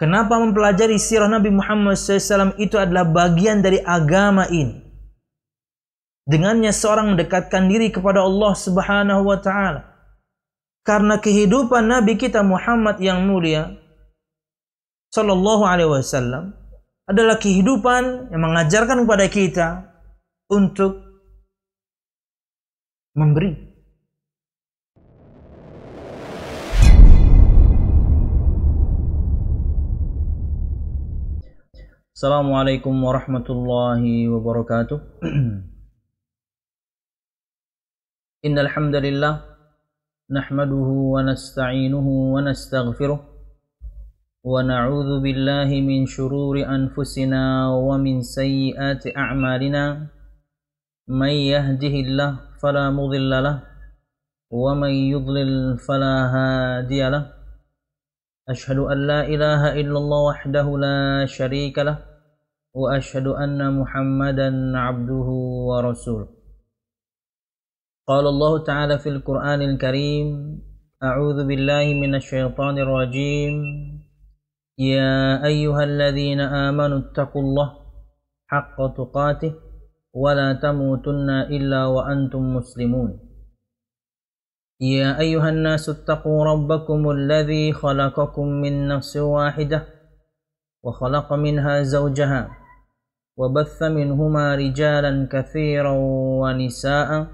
Kenapa mempelajari sirah Nabi Muhammad SAW itu adalah bagian dari agama ini. Dengannya seorang mendekatkan diri kepada Allah Subhanahu wa Ta'ala. Karena kehidupan Nabi kita Muhammad yang mulia Sallallahu Alaihi Wasallam adalah kehidupan yang mengajarkan kepada kita untuk memberi. Assalamualaikum warahmatullahi wabarakatuh. Innal hamdalillah nahmaduhu wa nasta'inuhu wa nastaghfiruh wa na'udzu billahi min shururi anfusina wa min sayyiati a'malina. May yahdihillahu fala mudilla lahu wa may yudlil fala hadiya lahu. Ashhadu an la ilaha illallah wahdahu la syarika lahu wa ashhadu anna Muhammadan 'abduhu wa rasuluh. Qala Allah Ta'ala fil Qur'anil Karim, a'udzu billahi minasy syaithanir rajim. Ya ayyuhalladzina amanu taqullaha haqqa tuqatih wa la tamutunna illa wa antum muslimun. Ya ayyuhan nasu ittaqu rabbakumul ladzi khalaqakum min nafsin wahidah wa khalaqa minha zawjaha wa batha minhuma rijalan katsiran wa nisaa'a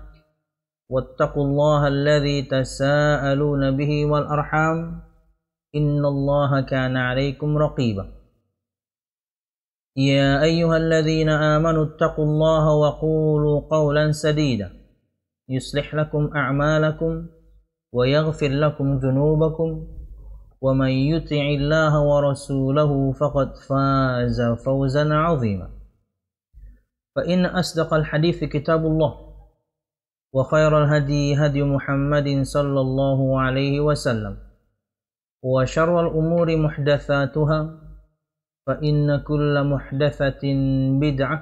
wattaqullaha alladzi tasaaluna bihi wal arham innallaha kana 'alaikum raqiba. Ya ayyuhalladzina amanu ittaqullaha wa qulu qawlan sadida yuslih lakum a'malakum wa yaghfir lakum dhunubakum wa may yuti'illaha wa rasulahu faqad faza fawzan 'azima. Fa inna asdaqal hadithi kitabullah wa khairal hadi hadi Muhammadin sallallahu alaihi wasallam wa syarrul umuri muhdatsatuha fa inna kulla muhdatsatin bid'ah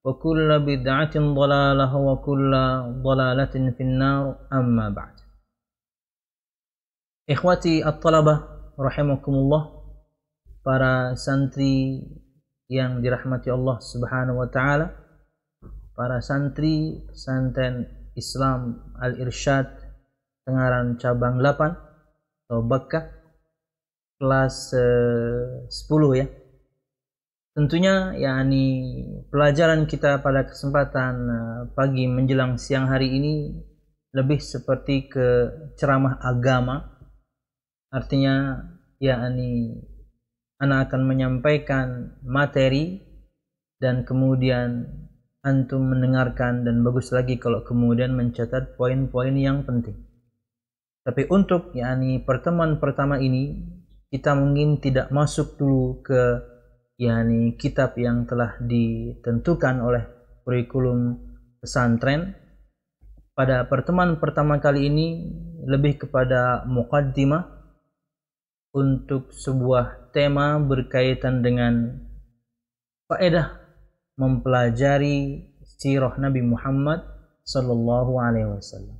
wa kulla bid'atin dhalalah wa kulla dhalalatin finnar, amma ba'd. Ikhwati at-talabah rahimakumullah, para santri yang dirahmati Allah Subhanahu wa Ta'ala, para santri pesantren Islam Al-Irsyad Tengaran cabang 8 atau Bakkah kelas 10 ya. Tentunya yakni pelajaran kita pada kesempatan pagi menjelang siang hari ini lebih seperti ke ceramah agama. Artinya yakni ana akan menyampaikan materi dan kemudian antum mendengarkan, dan bagus lagi kalau kemudian mencatat poin-poin yang penting. Tapi untuk yakni pertemuan pertama ini kita mungkin tidak masuk dulu ke yakni kitab yang telah ditentukan oleh kurikulum pesantren. Pada pertemuan pertama kali ini lebih kepada muqaddimah untuk sebuah tema berkaitan dengan faedah mempelajari sirah Nabi Muhammad sallallahu alaihi wasallam.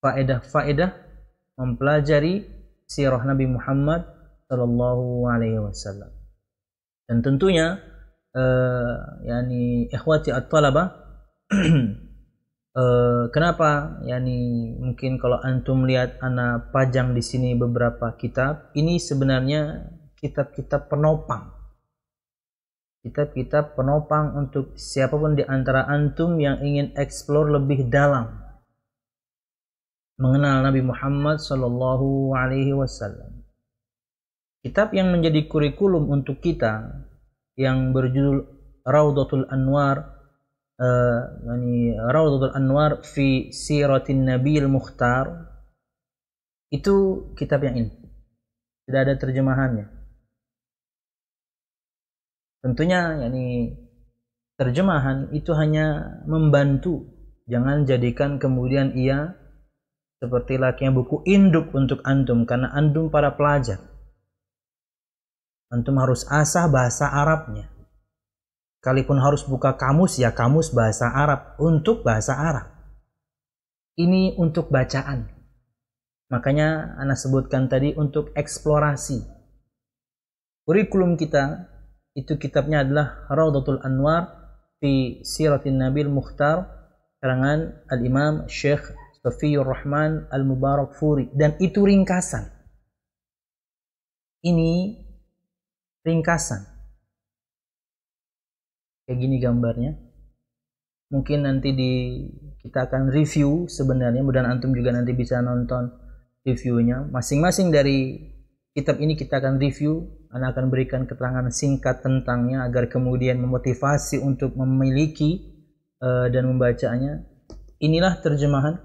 Faedah-faedah mempelajari sirah Nabi Muhammad sallallahu alaihi wasallam. Dan tentunya yakni ikhwati at-talabah kenapa yakni mungkin kalau antum lihat ana pajang di sini beberapa kitab, ini sebenarnya kitab-kitab penopang. Kitab-kitab penopang untuk siapapun di antara antum yang ingin eksplor lebih dalam mengenal Nabi Muhammad sallallahu alaihi wasallam. Kitab yang menjadi kurikulum untuk kita yang berjudul Raudhatul Anwar, Raudhatul Anwar fi Siratin Nabiyil Mukhtar, itu kitab yang ini. Tidak ada terjemahannya. Tentunya yakni terjemahan itu hanya membantu. Jangan jadikan kemudian ia seperti layaknya buku induk untuk antum, karena antum para pelajar. Antum harus asah bahasa Arabnya. Kalaupun harus buka kamus, ya kamus bahasa Arab untuk bahasa Arab. Ini untuk bacaan. Makanya ana sebutkan tadi untuk eksplorasi. kurikulum kita itu kitabnya adalah Raudatul Anwar fi Siratin Nabil Mukhtar karangan Al-Imam Syekh Safiyur Rahman Al-Mubarakfuri, dan itu ringkasan. Ini ringkasan. Kayak gini gambarnya. Mungkin nanti kita akan review sebenarnya, mudah-mudahan antum juga nanti bisa nonton reviewnya. Masing-masing dari kitab ini kita akan review, Ana akan berikan keterangan singkat tentangnya agar kemudian memotivasi untuk memiliki dan membacanya. Inilah terjemahan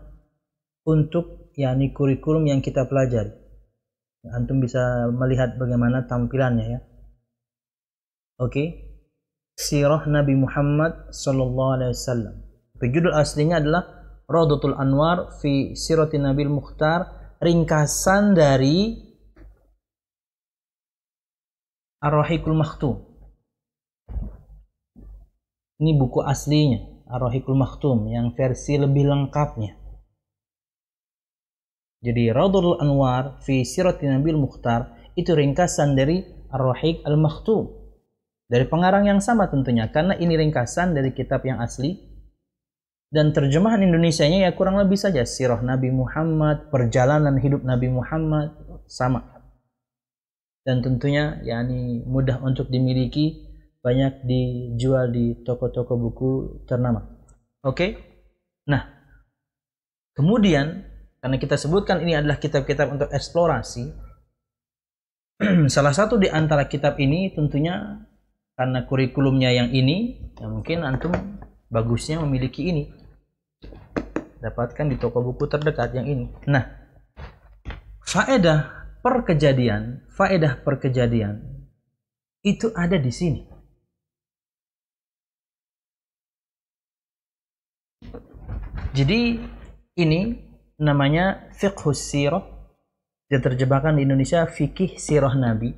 untuk yakni kurikulum yang kita pelajari. Antum bisa melihat bagaimana tampilannya ya. Oke. Sirah Nabi Muhammad sallallahu alaihi wasallam. Judul aslinya adalah Raudatul Anwar fi Siratin Nabil Mukhtar, ringkasan dari Ar-Rahiqul Makhtum. Ini buku aslinya, Ar-Rahiqul Makhtum, yang versi lebih lengkapnya. Jadi Raudatul Anwar fi Siratin Nabil Mukhtar itu ringkasan dari Ar-Rahiq Al-Makhtum. Dari pengarang yang sama tentunya, karena ini ringkasan dari kitab yang asli. Dan terjemahan Indonesianya ya kurang lebih saja, Sirah Nabi Muhammad, perjalanan hidup Nabi Muhammad, sama. Dan tentunya yakni mudah untuk dimiliki, banyak dijual di toko-toko buku ternama. Oke? Nah, kemudian karena kita sebutkan ini adalah kitab-kitab untuk eksplorasi, salah satu di antara kitab ini tentunya karena kurikulumnya yang ini, ya mungkin antum bagusnya memiliki ini. Dapatkan di toko buku terdekat yang ini. Nah, faedah per kejadian itu ada di sini. Jadi ini namanya Fiqhus Sirah. Diterjemahkan di Indonesia Fikih Sirah Nabi.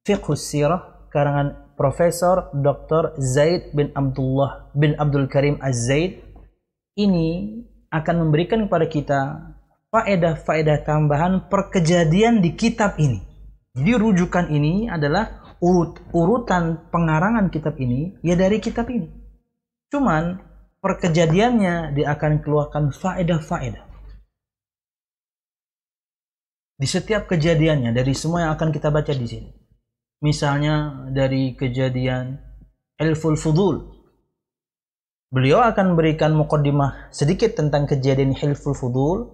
Fiqhus Sirah karangan Profesor Dr. Zaid bin Abdullah bin Abdul Karim Az-Zaid. Ini akan memberikan kepada kita faedah-faedah tambahan per kejadian di kitab ini. Jadi rujukan ini adalah urutan pengarangan kitab ini ya dari kitab ini. Cuman per kejadiannya dia akan keluarkan faedah-faedah. Di setiap kejadiannya dari semua yang akan kita baca di sini. Misalnya dari kejadian Hilful Fudul. Beliau akan berikan muqaddimah sedikit tentang kejadian Hilful Fudul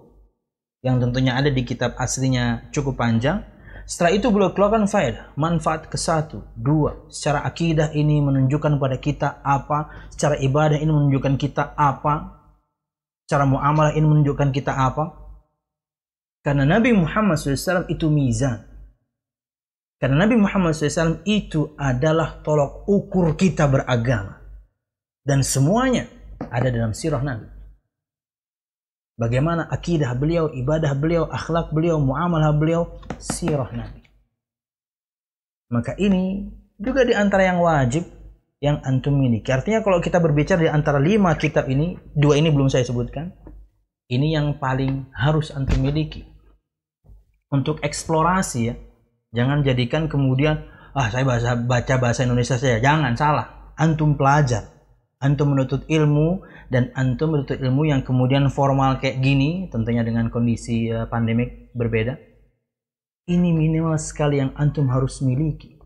yang tentunya ada di kitab aslinya cukup panjang. Setelah itu beliau keluarkan faedah, manfaat ke-1, 2. Secara akidah ini menunjukkan kepada kita apa, secara ibadah ini menunjukkan kita apa, secara muamalah ini menunjukkan kita apa. Karena Nabi Muhammad SAW itu mizan. Karena Nabi Muhammad SAW itu adalah tolok ukur kita beragama. Dan semuanya ada dalam sirah Nabi. Bagaimana akidah beliau, ibadah beliau, akhlak beliau, muamalah beliau, sirah Nabi. Maka ini juga di antara yang wajib yang antum miliki. Artinya kalau kita berbicara di antara 5 kitab ini, 2 ini belum saya sebutkan. Ini yang paling harus antum miliki. Untuk eksplorasi ya. Jangan jadikan kemudian, saya baca bahasa Indonesia saja. Jangan, salah. Antum pelajar. Antum menuntut ilmu, dan antum menuntut ilmu yang kemudian formal kayak gini, tentunya dengan kondisi pandemik berbeda. Ini minimal sekali yang antum harus miliki.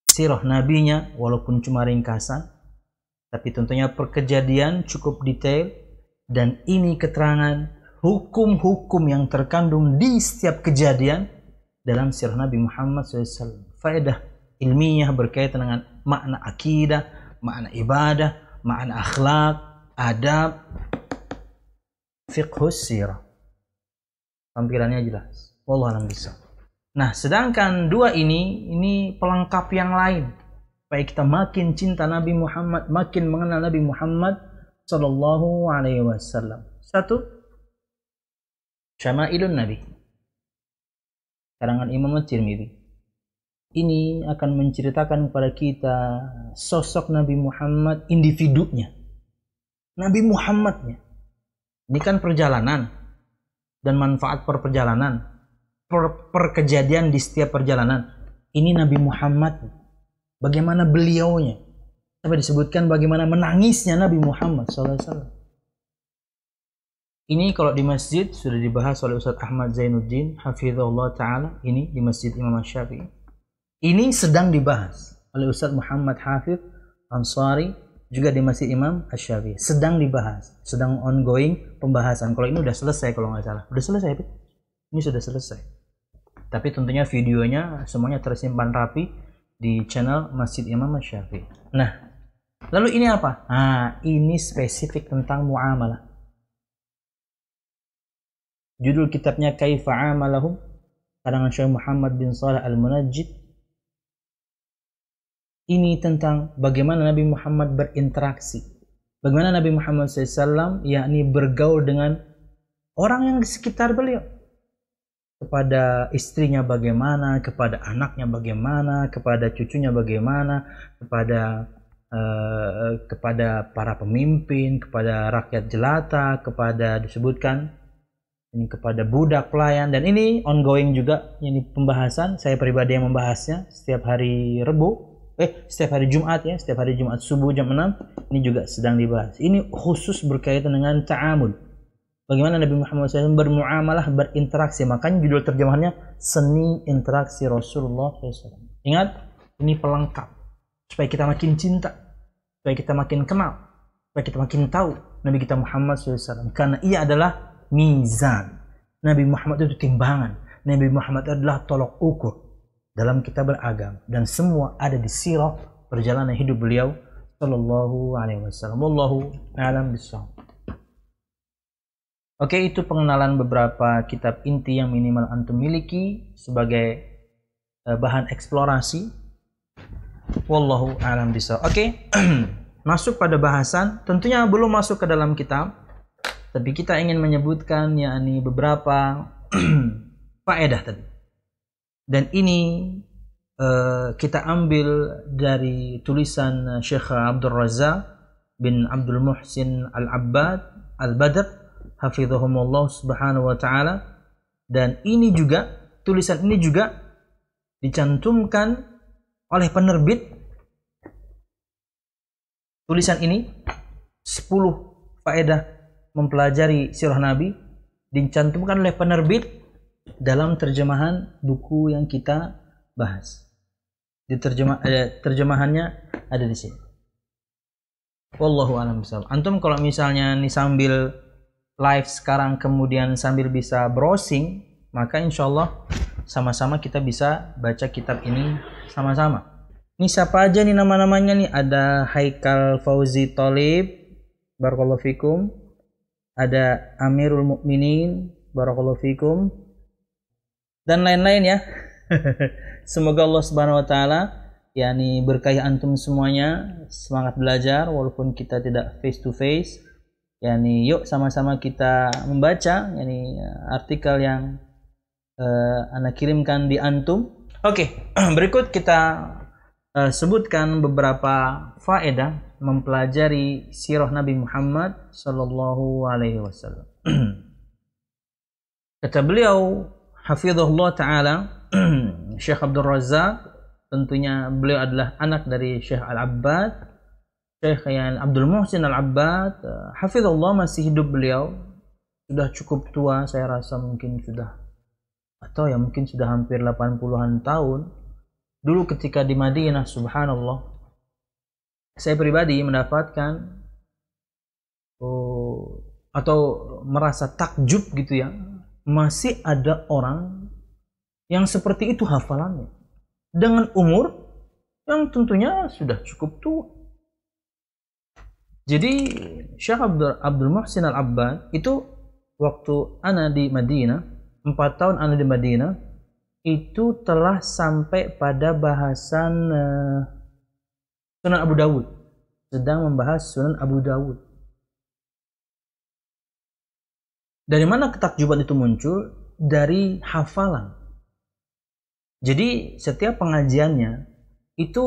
Sirah nabinya, walaupun cuma ringkasan, tapi tentunya perkejadian cukup detail, dan ini keterangan hukum-hukum yang terkandung di setiap kejadian dalam sirah Nabi Muhammad SAW. Faedah ilmiah berkaitan dengan makna akidah, makna ibadah, makna akhlak, adab, fiqhus sirah. Tampilannya jelas. Wallahu a'lam bishawab. Nah, sedangkan 2 ini pelengkap yang lain. Supaya kita makin cinta Nabi Muhammad, makin mengenal Nabi Muhammad sallallahu alaihi wasallam. 1, Syama'ilun Nabi. Karangan Imam At-Tirmidzi. Ini akan menceritakan kepada kita sosok Nabi Muhammad, individunya. Nabi Muhammadnya. Ini kan perjalanan dan manfaat per perjalanan, per kejadian di setiap perjalanan. Ini Nabi Muhammad, bagaimana beliaunya, sampai disebutkan bagaimana menangisnya Nabi Muhammad SAW. Ini kalau di masjid sudah dibahas oleh Ustaz Ahmad Zainuddin hafizahullah ta'ala, ini di Masjid Imam Asy-Syafi'i. Ini sedang dibahas oleh Ustaz Muhammad Hafidh Ansari juga di Masjid Imam Asy-Syafi'i. Sedang dibahas, sedang ongoing pembahasan. Kalau ini udah selesai kalau nggak salah. Udah selesai, Pak? Ini sudah selesai. Tapi tentunya videonya semuanya tersimpan rapi di channel Masjid Imam Asy-Syafi'i. Nah, lalu ini apa? Nah, ini spesifik tentang muamalah. Judul kitabnya Kaifa Amalahum, karangan Syekh Muhammad bin Shalih Al-Munajjid. Ini tentang bagaimana Nabi Muhammad berinteraksi, bagaimana Nabi Muhammad SAW yakni bergaul dengan orang yang di sekitar beliau, kepada istrinya bagaimana, kepada anaknya bagaimana, kepada cucunya bagaimana, kepada para pemimpin, kepada rakyat jelata, kepada disebutkan ini kepada budak pelayan. Dan ini ongoing juga, ini pembahasan. Saya pribadi yang membahasnya setiap hari setiap hari Jumat ya, setiap hari Jumat subuh jam 6 ini juga sedang dibahas. Ini khusus berkaitan dengan ta'amul, bagaimana Nabi Muhammad SAW bermuamalah, berinteraksi. Makanya judul terjemahannya Seni Interaksi Rasulullah SAW. Ingat, ini pelengkap supaya kita makin cinta, supaya kita makin kenal, supaya kita makin tahu Nabi kita Muhammad SAW. Karena ia adalah mizan. Nabi Muhammad itu timbangan. Nabi Muhammad adalah tolok ukur dalam kita beragam, dan semua ada di sirah perjalanan hidup beliau sallallahu alaihi wasallam. Wallahu a'lam bishawab. Oke, itu pengenalan beberapa kitab inti yang minimal antum miliki sebagai bahan eksplorasi. Wallahu a'lam bishawab. Oke, masuk pada bahasan. Tentunya belum masuk ke dalam kitab, tapi kita ingin menyebutkan yakni beberapa faedah tadi. Dan ini kita ambil dari tulisan Syekh Abdul Razzaq bin Abdul Muhsin Al-Abbad Al-Badr hafizahumullah subhanahu wa ta'ala. Dan ini juga, tulisan ini juga dicantumkan oleh penerbit. Tulisan ini 10 faedah mempelajari sirah Nabi dicantumkan oleh penerbit dalam terjemahan buku yang kita bahas. Terjemahannya ada di sini. Wallahu a'lam bishawab. Antum kalau misalnya nih sambil live sekarang kemudian sambil bisa browsing, maka insyaallah sama-sama kita bisa baca kitab ini sama-sama. Ini siapa aja nih nama-namanya nih? Ada Haikal Fauzi Thalib, barakallahu fikum. Ada Amirul Mukminin, barakallahu fikum, dan lain-lain ya. Semoga Allah Subhanahu wa taala yakni berkahi antum semuanya, semangat belajar walaupun kita tidak face to face. Yani yuk sama-sama kita membaca yakni artikel yang ana kirimkan di antum. Oke, berikut kita sebutkan beberapa faedah mempelajari sirah Nabi Muhammad sallallahu alaihi wasallam. Kata beliau hafizahullah taala, Syekh Abdul Razzaq, tentunya beliau adalah anak dari Syekh Al-Abbad, Syekh Abdul Muhsin Al-Abbad, hafizahullah, masih hidup beliau, sudah cukup tua, saya rasa mungkin sudah, atau ya mungkin sudah hampir 80-an tahun. Dulu ketika di Madinah, subhanallah, saya pribadi mendapatkan atau merasa takjub gitu ya, masih ada orang yang seperti itu hafalannya dengan umur yang tentunya sudah cukup tua. Jadi Syekh Abdul Muhsin Al-Abbad itu waktu ana di Madinah, 4 tahun ana di Madinah, itu telah sampai pada bahasan Sunan Abu Dawud, sedang membahas Sunan Abu Dawud. Dari mana ketakjuban itu muncul? Dari hafalan. Jadi setiap pengajiannya itu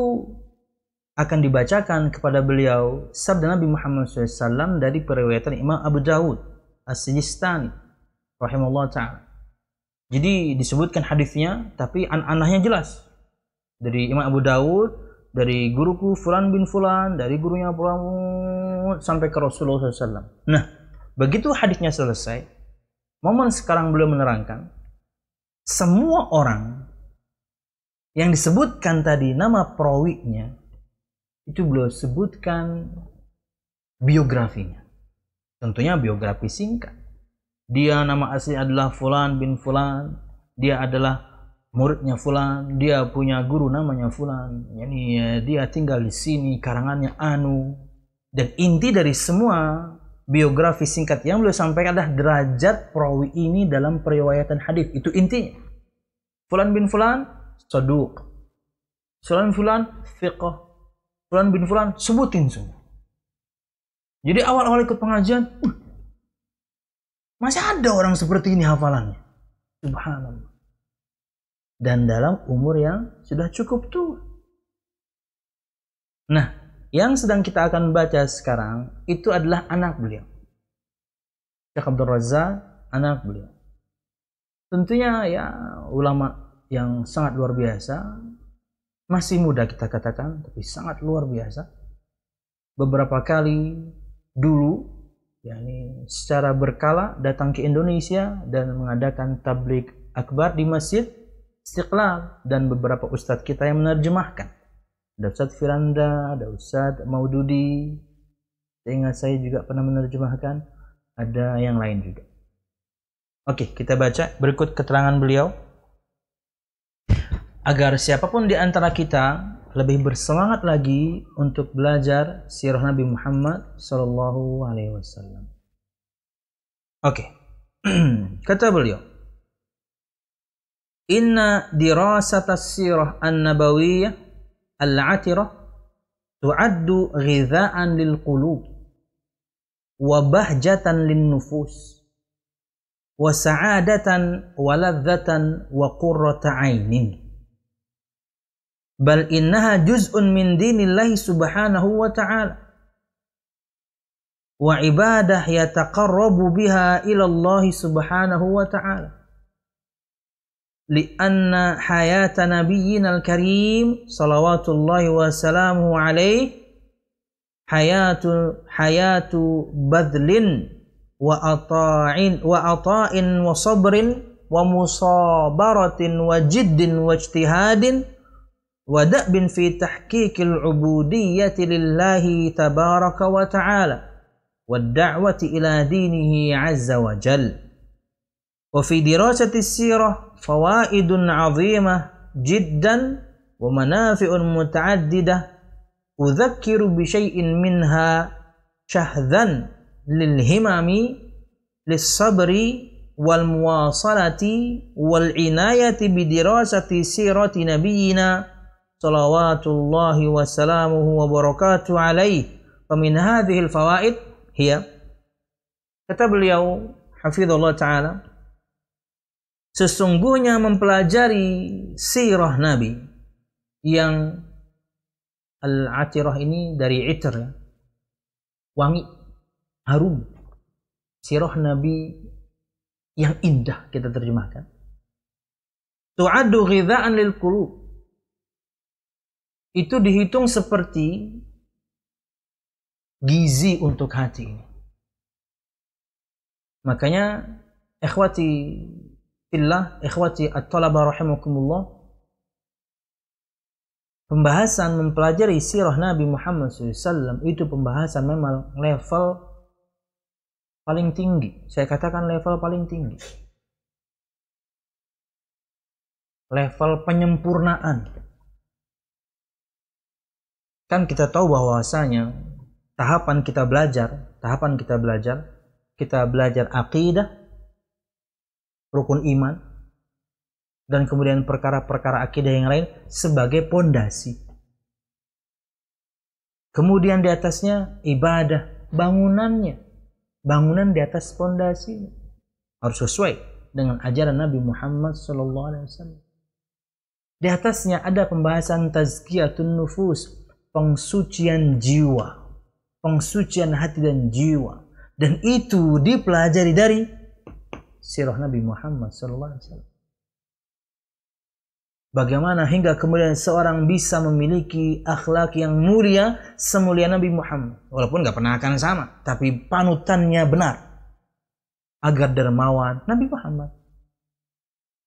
akan dibacakan kepada beliau sabda Nabi Muhammad SAW dari periwayatan Imam Abu Dawud As-Sijistani rahimahullah ta'ala. Jadi disebutkan hadisnya, tapi anahnya jelas. Dari Imam Abu Dawud, dari guruku Fulan bin Fulan, dari gurunya Fulan, sampai ke Rasulullah SAW. Nah, begitu hadisnya selesai, momen sekarang beliau menerangkan, semua orang yang disebutkan tadi nama perawinya, itu beliau sebutkan biografinya. Tentunya biografi singkat. Dia nama asli adalah Fulan bin Fulan, dia adalah muridnya Fulan, dia punya guru namanya Fulan, yani dia tinggal di sini, karangannya anu. Dan inti dari semua biografi singkat yang beliau sampaikan adalah derajat perawi ini dalam periwayatan hadis. Itu intinya. Fulan bin Fulan saduq, Fulan bin Fulan fiqh, Fulan bin Fulan, sebutin semua. Jadi awal-awal ikut pengajian, masih ada orang seperti ini hafalannya. Subhanallah. Dan dalam umur yang sudah cukup tua. Nah, yang sedang kita akan baca sekarang itu adalah anak beliau, Syekh Abdul Razak, anak beliau. Tentunya ya ulama yang sangat luar biasa, masih muda kita katakan, tapi sangat luar biasa. Beberapa kali dulu, yakni secara berkala datang ke Indonesia dan mengadakan tabligh akbar di Masjid Istiqlal, dan beberapa ustadz kita yang menerjemahkan. Ada Ustadz Firanda, ada Ustadz Maududi, seingat saya juga pernah menerjemahkan, ada yang lain juga. Oke, kita baca berikut keterangan beliau agar siapapun di antara kita lebih bersemangat lagi untuk belajar sirah Nabi Muhammad sallallahu alaihi wasallam. Oke. Kata beliau, inna dirasata sirah an-nabawiyyah al-atirah tu'addu ghidha'an lil qulub wa bahjatan lin nufus wa sa'adatan wa ladzatan wa qurrata 'ainin, bal innaha juz'un min dinillahi subhanahu wa ta'ala wa ibadah yataqarrabu biha ila Allah subhanahu wa ta'ala. لأن حياة نبينا الكريم صلوات الله وسلامه عليه حياة بذل وعطاء وصبر ومصابرة وجد واجتهاد ودأب في تحقيق العبودية لله تبارك وتعالى والدعوة إلى دينه عز وجل. وفي دراسة السيرة فوائد عظيمة جدا ومنافع متعددة أذكر بشيء منها شهدا للهمم للصبر والمواصلة والعناية بدراسة سيرة نبينا صلوات الله وسلامه وبركاته عليه. فمن هذه الفوائد هي, kata beliau hafizahullah ta'ala, sesungguhnya mempelajari sirah Nabi yang al-atirah ini dari itir, ya, wangi, harum. Sirah Nabi yang indah kita terjemahkan. Tu'addu ghidha'an lil qulub. Itu dihitung seperti gizi untuk hati ini. Makanya ikhwati fillah, ikhwati at-talaba rahimakumullah, pembahasan mempelajari sirah Nabi Muhammad SAW itu pembahasan memang level paling tinggi. Saya katakan level paling tinggi. Level penyempurnaan. Kan kita tahu bahwasanya tahapan kita belajar, kita belajar akidah, rukun iman, dan kemudian perkara-perkara akidah yang lain sebagai pondasi. Kemudian di atasnya ibadah, bangunan di atas pondasi harus sesuai dengan ajaran Nabi Muhammad SAW. Di atasnya ada pembahasan tazkiyatun nufus, pengsucian jiwa, pengsucian hati dan jiwa, dan itu dipelajari dari sirah Nabi Muhammad SAW. Bagaimana hingga kemudian seorang bisa memiliki akhlak yang mulia semulia Nabi Muhammad. Walaupun gak pernah akan sama, tapi panutannya benar. Agar dermawan Nabi Muhammad.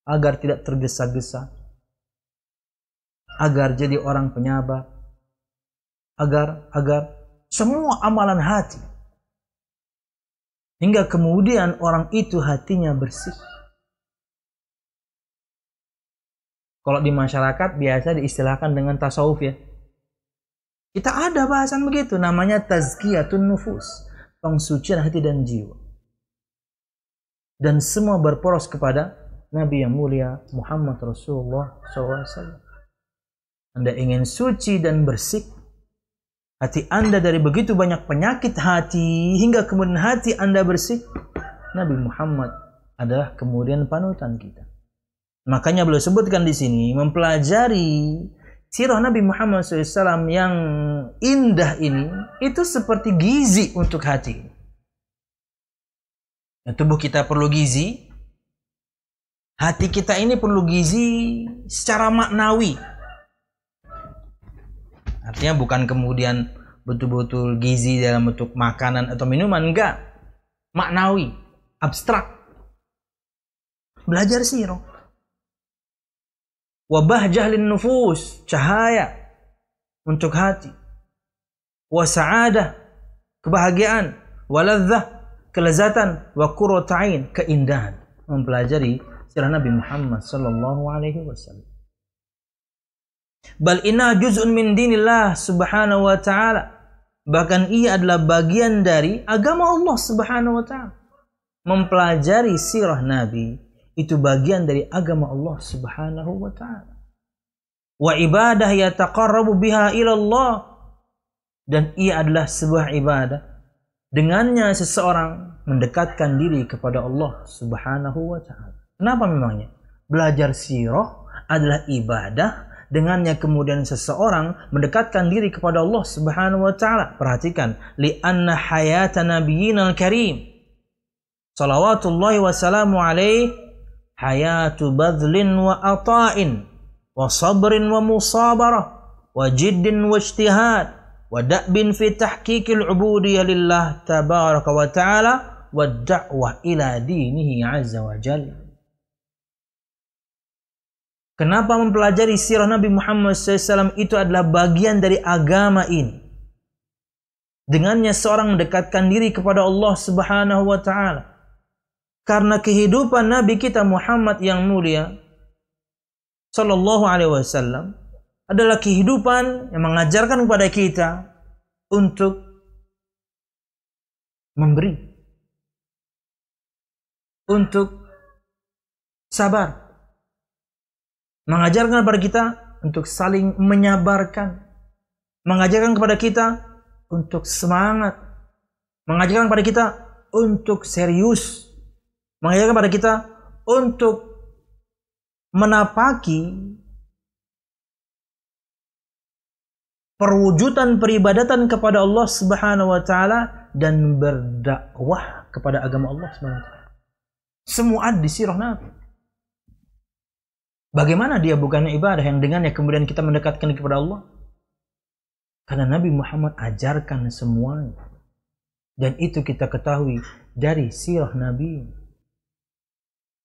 Agar tidak tergesa-gesa. Agar jadi orang penyabar. Agar semua amalan hati. Hingga kemudian orang itu hatinya bersih. Kalau di masyarakat biasa diistilahkan dengan tasawuf ya. Kita ada bahasan begitu, namanya tazkiyatun nufus, pengsucian hati dan jiwa. Dan semua berporos kepada Nabi yang mulia Muhammad Rasulullah SAW. Anda ingin suci dan bersih, hati Anda dari begitu banyak penyakit hati, hingga kemudian hati Anda bersih, Nabi Muhammad adalah kemudian panutan kita. Makanya beliau sebutkan di sini, mempelajari sirah Nabi Muhammad SAW yang indah ini, itu seperti gizi untuk hati. Tubuh kita perlu gizi, hati kita ini perlu gizi secara maknawi. Artinya bukan kemudian betul-betul gizi dalam bentuk makanan atau minuman, enggak. Maknawi, abstrak. Belajar sirah. Wabahjah lin nufus, cahaya untuk hati. Wasa'adah, kebahagiaan. Waladzah, kelezatan. Wa qurratu ain, keindahan. Mempelajari sirah Nabi Muhammad sallallahu alaihi wasallam. Bal inna juz'un min dinillah subhanahu wa ta'ala. Bahkan ia adalah bagian dari agama Allah subhanahu wa ta'ala. Mempelajari sirah Nabi itu bagian dari agama Allah subhanahu wa ta'ala. Wa ibadah yataqarrabu biha ilallah. Dan ia adalah sebuah ibadah. Dengannya seseorang mendekatkan diri kepada Allah subhanahu wa ta'ala. Kenapa memangnya? Belajar sirah adalah ibadah. Dengannya kemudian seseorang mendekatkan diri kepada Allah subhanahu wa ta'ala. Perhatikan. Li'anna hayata nabiyyina al-karim. Salawatullahi wa salamu alaih. Hayatu badlin wa ata'in. Wa sabrin wa musabarah. Wa jiddin wa ijtihad. Wa da'bin fi tahqiqil ubudiyah lillah tabaraka wa ta'ala. Wa da'wah ila dinihi azza wa jalla. Kenapa mempelajari sirah Nabi Muhammad SAW itu adalah bagian dari agama ini? Dengannya seorang mendekatkan diri kepada Allah subhanahu wa ta'ala. Karena kehidupan Nabi kita Muhammad yang mulia sallallahu alaihi wasallam adalah kehidupan yang mengajarkan kepada kita untuk memberi, untuk sabar, mengajarkan kepada kita untuk saling menyabarkan, mengajarkan kepada kita untuk semangat, mengajarkan kepada kita untuk serius, mengajarkan kepada kita untuk menapaki perwujudan peribadatan kepada Allah Subhanahu wa taala dan berdakwah kepada agama Allah Subhanahu wa taala. Semua ada di sirah Nabi. Bagaimana dia bukan ibadah yang dengannya kemudian kita mendekatkan kepada Allah? Karena Nabi Muhammad ajarkan semuanya. Dan itu kita ketahui dari sirah Nabi.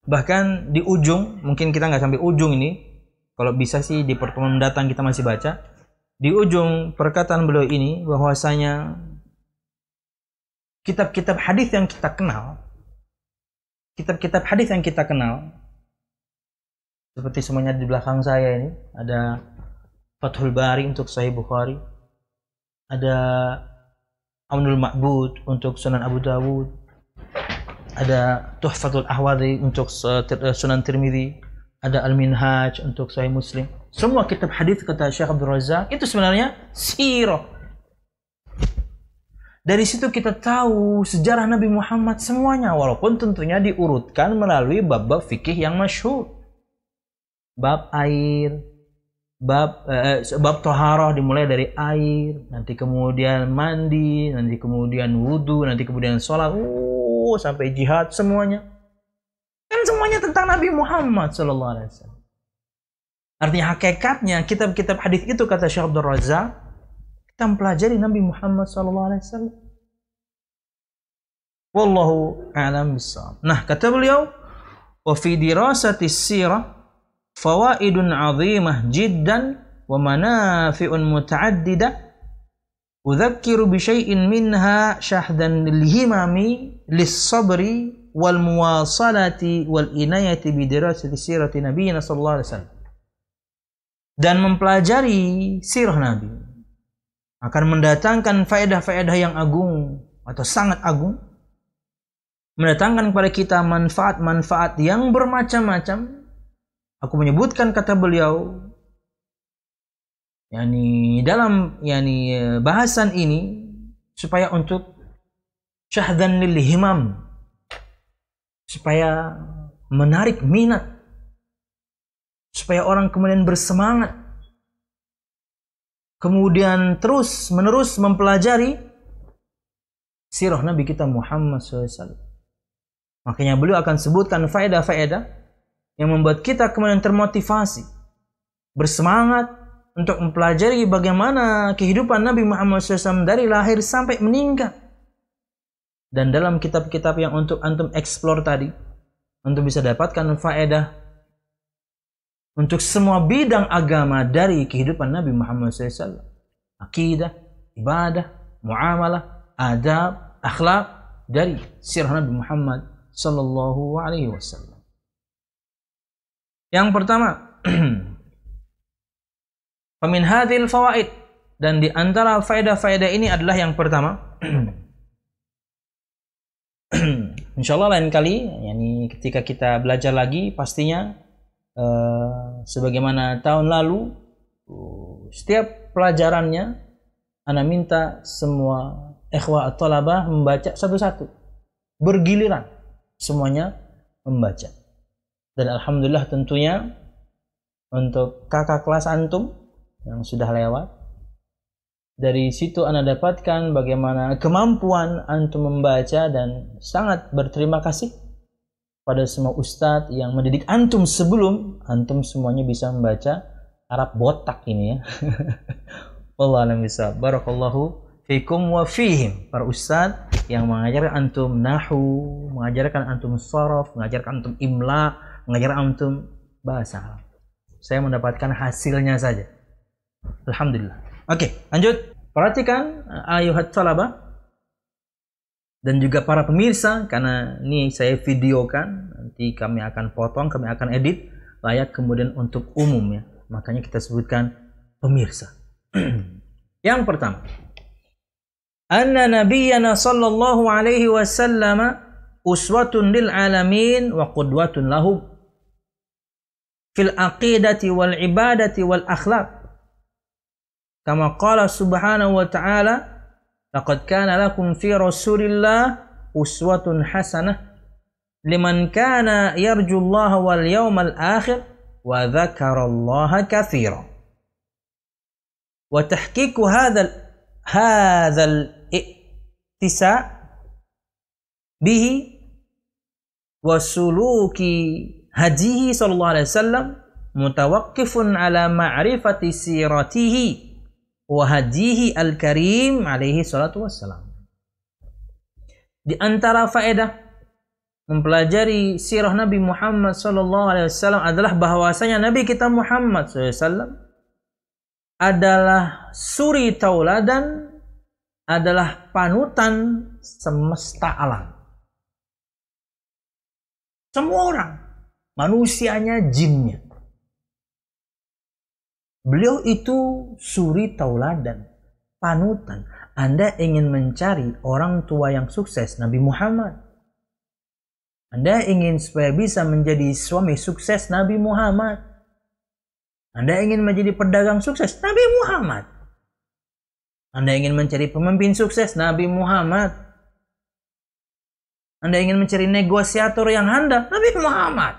Bahkan di ujung, mungkin kita nggak sampai ujung ini, kalau bisa sih di pertemuan mendatang kita masih baca. Di ujung perkataan beliau ini bahwasanya kitab-kitab hadis yang kita kenal, seperti semuanya di belakang saya ini, ada Fathul Bari untuk Sahih Bukhari, ada Aunul Ma'bud untuk Sunan Abu Dawud, ada Tuhfatul Ahwadhi untuk Sunan Tirmidzi, ada Al-Minhaj untuk Sahih Muslim. Semua kitab hadis kata Syekh Abdul Razak itu sebenarnya sirah. Dari situ kita tahu sejarah Nabi Muhammad semuanya, walaupun tentunya diurutkan melalui bab-bab fikih yang masyhur. Bab air, bab toharoh dimulai dari air, nanti kemudian mandi, nanti kemudian wudu, nanti kemudian sholat, sampai jihad, semuanya. Kan semuanya tentang Nabi Muhammad SAW. Artinya hakikatnya kitab-kitab hadis itu, kata Syekh Abdul Razak, kita mempelajari Nabi Muhammad SAW. Wallahu a'lam bishawab. Nah, kata beliau, wa fi dirasati sirah fawaidun 'azimah jiddan wa manafi'un muta'addidah. Udzakiru bi syai'in minha syahdan lil himami lis sabri wal muwasalati wal inayati bi dirasati sirati nabiyina sallallahu alaihi wasallam. Dan mempelajari sirah Nabi akan mendatangkan faedah-faedah yang agung atau sangat agung, mendatangkan kepada kita manfaat-manfaat yang bermacam-macam. Aku menyebutkan, kata beliau, dalam bahasan ini supaya untuk syahdan lil himam, supaya menarik minat, supaya orang kemudian bersemangat, kemudian terus menerus mempelajari sirah Nabi kita Muhammad SAW. Makanya beliau akan sebutkan faedah-faedah yang membuat kita kemudian termotivasi, bersemangat untuk mempelajari bagaimana kehidupan Nabi Muhammad SAW dari lahir sampai meninggal. Dan dalam kitab-kitab yang untuk antum explore tadi, untuk bisa dapatkan faedah untuk semua bidang agama dari kehidupan Nabi Muhammad SAW. Akidah, ibadah, muamalah, adab, akhlak dari sirah Nabi Muhammad sallallahu alaihi wasallam. Yang pertama, famin hadhil fawaid, dan di antara faedah-faedah ini adalah yang pertama, insyaallah lain kali ketika kita belajar lagi pastinya sebagaimana tahun lalu, setiap pelajarannya ana minta semua ikhwah at-talabah membaca satu-satu, bergiliran semuanya membaca. Dan alhamdulillah tentunya untuk kakak kelas antum yang sudah lewat, dari situ ana dapatkan bagaimana kemampuan antum membaca, dan sangat berterima kasih pada semua ustadz yang mendidik antum sebelum antum semuanya bisa membaca Arab botak ini ya. Wallahu a'lam bishawab. Barakallahu fikum wa fihim, para ustadz yang mengajarkan antum nahwu, mengajarkan antum sharaf, mengajarkan antum imla, mengajarkan antum bahasa Arab. Saya mendapatkan hasilnya saja. Alhamdulillah. Oke, lanjut. Perhatikan ayuhat talabah dan juga para pemirsa, karena ini saya videokan, nanti kami akan potong, kami akan edit, layak kemudian untuk umum ya. Makanya kita sebutkan pemirsa. Yang pertama, anna nabiyyana sallallahu alaihi wasallam uswatun lil alamin wa qudwatun lahum fil aqidati wal ibadati wal akhlaq. Kama qala subhanahu wa ta'ala, laqad kana lakum fi rasulillah uswatun hasanah liman kana yarjullaha wal yawmal akhir wa dzakarallaha katsiran. Wa tahqiqu hadzal ittisa bihi wa suluki hadihi sallallahu alaihi wasallam mutawaqqifun ala ma'rifati siratihi wa hadihi al-karim alaihi salatu wassalam. Di antara faedah mempelajari sirah Nabi Muhammad sallallahu alaihi wasallam adalah bahwasanya Nabi kita Muhammad sallallahu alaihi wasallam adalah suri tauladan, adalah panutan semesta alam. Semua orang, manusianya, jinnya. Beliau itu suri tauladan, panutan. Anda ingin mencari orang tua yang sukses, Nabi Muhammad. Anda ingin supaya bisa menjadi suami sukses, Nabi Muhammad. Anda ingin menjadi pedagang sukses, Nabi Muhammad. Anda ingin mencari pemimpin sukses, Nabi Muhammad. Anda ingin mencari negosiator yang handal, Nabi Muhammad.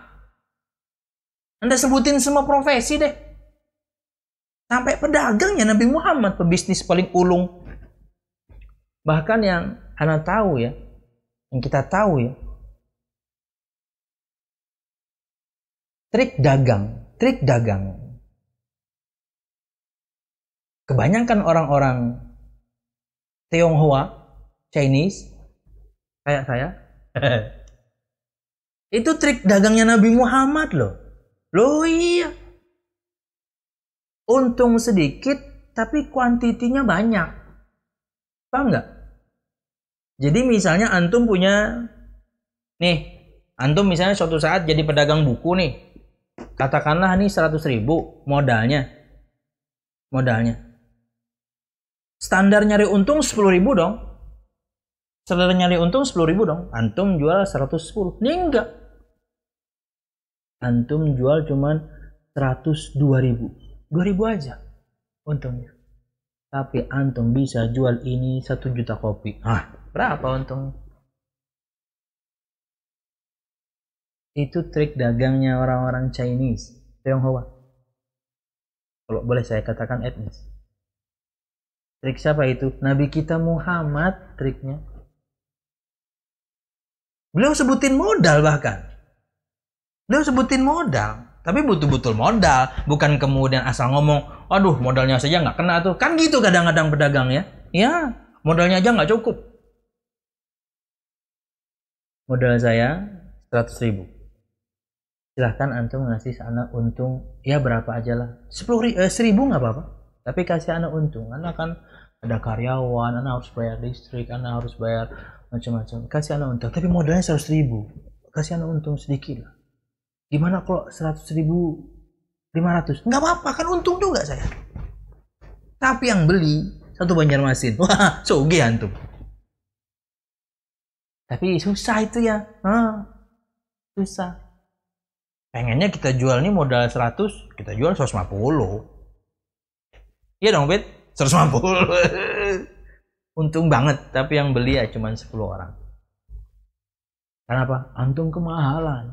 Anda sebutin semua profesi deh. Sampai pedagangnya Nabi Muhammad, pebisnis paling ulung. Bahkan yang Anda tahu ya, yang kita tahu ya, trik dagang. kebanyakan orang-orang Tionghoa, Chinese, kayak saya, itu trik dagangnya Nabi Muhammad loh. Loh iya. Untung sedikit, tapi kuantitinya banyak. Paham nggak? Jadi misalnya antum punya, nih, antum misalnya suatu saat jadi pedagang buku nih. Katakanlah nih 100.000 modalnya. Standar nyari untung 10.000 dong. Standar nyari untung 10.000 dong. Antum jual 110. Ini enggak. Antum jual cuman 102.000. 2.000 aja untungnya. Tapi antum bisa jual ini 1 juta kopi. Berapa untungnya? Itu trik dagangnya orang-orang Chinese, Tionghoa. Kalau boleh saya katakan etnis. Trik siapa itu? Nabi kita Muhammad triknya. Beliau sebutin modal bahkan. Beliau sebutin modal. Tapi betul-betul modal. Bukan kemudian asal ngomong, aduh modalnya saja nggak kena tuh. Kan gitu kadang-kadang pedagang ya. Ya, modalnya aja nggak cukup. Modal saya 100.000. Silahkan antum ngasih anak untung ya berapa aja lah. 1.000 nggak apa-apa. Tapi kasih anak untung. Anak kan ada karyawan, anak harus bayar listrik, anak harus bayar macam-macam. Kasih anak untung. Tapi modalnya 100.000. Kasih anak untung sedikit lah. Gimana kalau 100.500? Nggak apa-apa, kan untung juga saya. Tapi yang beli satu Banjarmasin. Wah, sugih antum. Tapi susah itu ya. Susah. Pengennya kita jual nih modal 100, kita jual 150. Iya dong, Bet? 150. Untung banget, tapi yang beli ya cuma 10 orang. Kenapa? Antum kemahalan.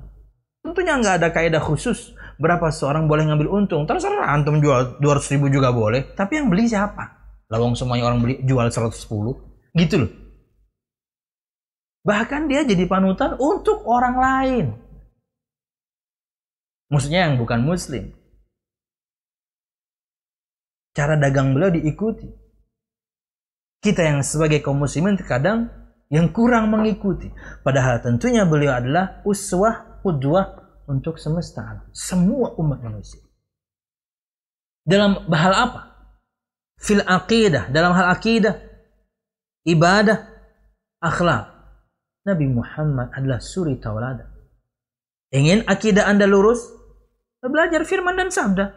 Tentunya nggak ada kaidah khusus berapa seorang boleh ngambil untung. Terserah antum jual 200.000 juga boleh. Tapi yang beli siapa? Lawang semuanya orang beli jual 110. Gitu loh. Bahkan dia jadi panutan untuk orang lain. Maksudnya yang bukan muslim. Cara dagang beliau diikuti. Kita yang sebagai kaum muslimin terkadang yang kurang mengikuti. Padahal tentunya beliau adalah uswah, qudwah untuk semesta alam, semua umat manusia. Dalam hal apa? Fil aqidah, dalam hal aqidah, ibadah, akhlak. Nabi Muhammad adalah suri tauladan. Ingin akidah Anda lurus? Belajar firman dan sabda.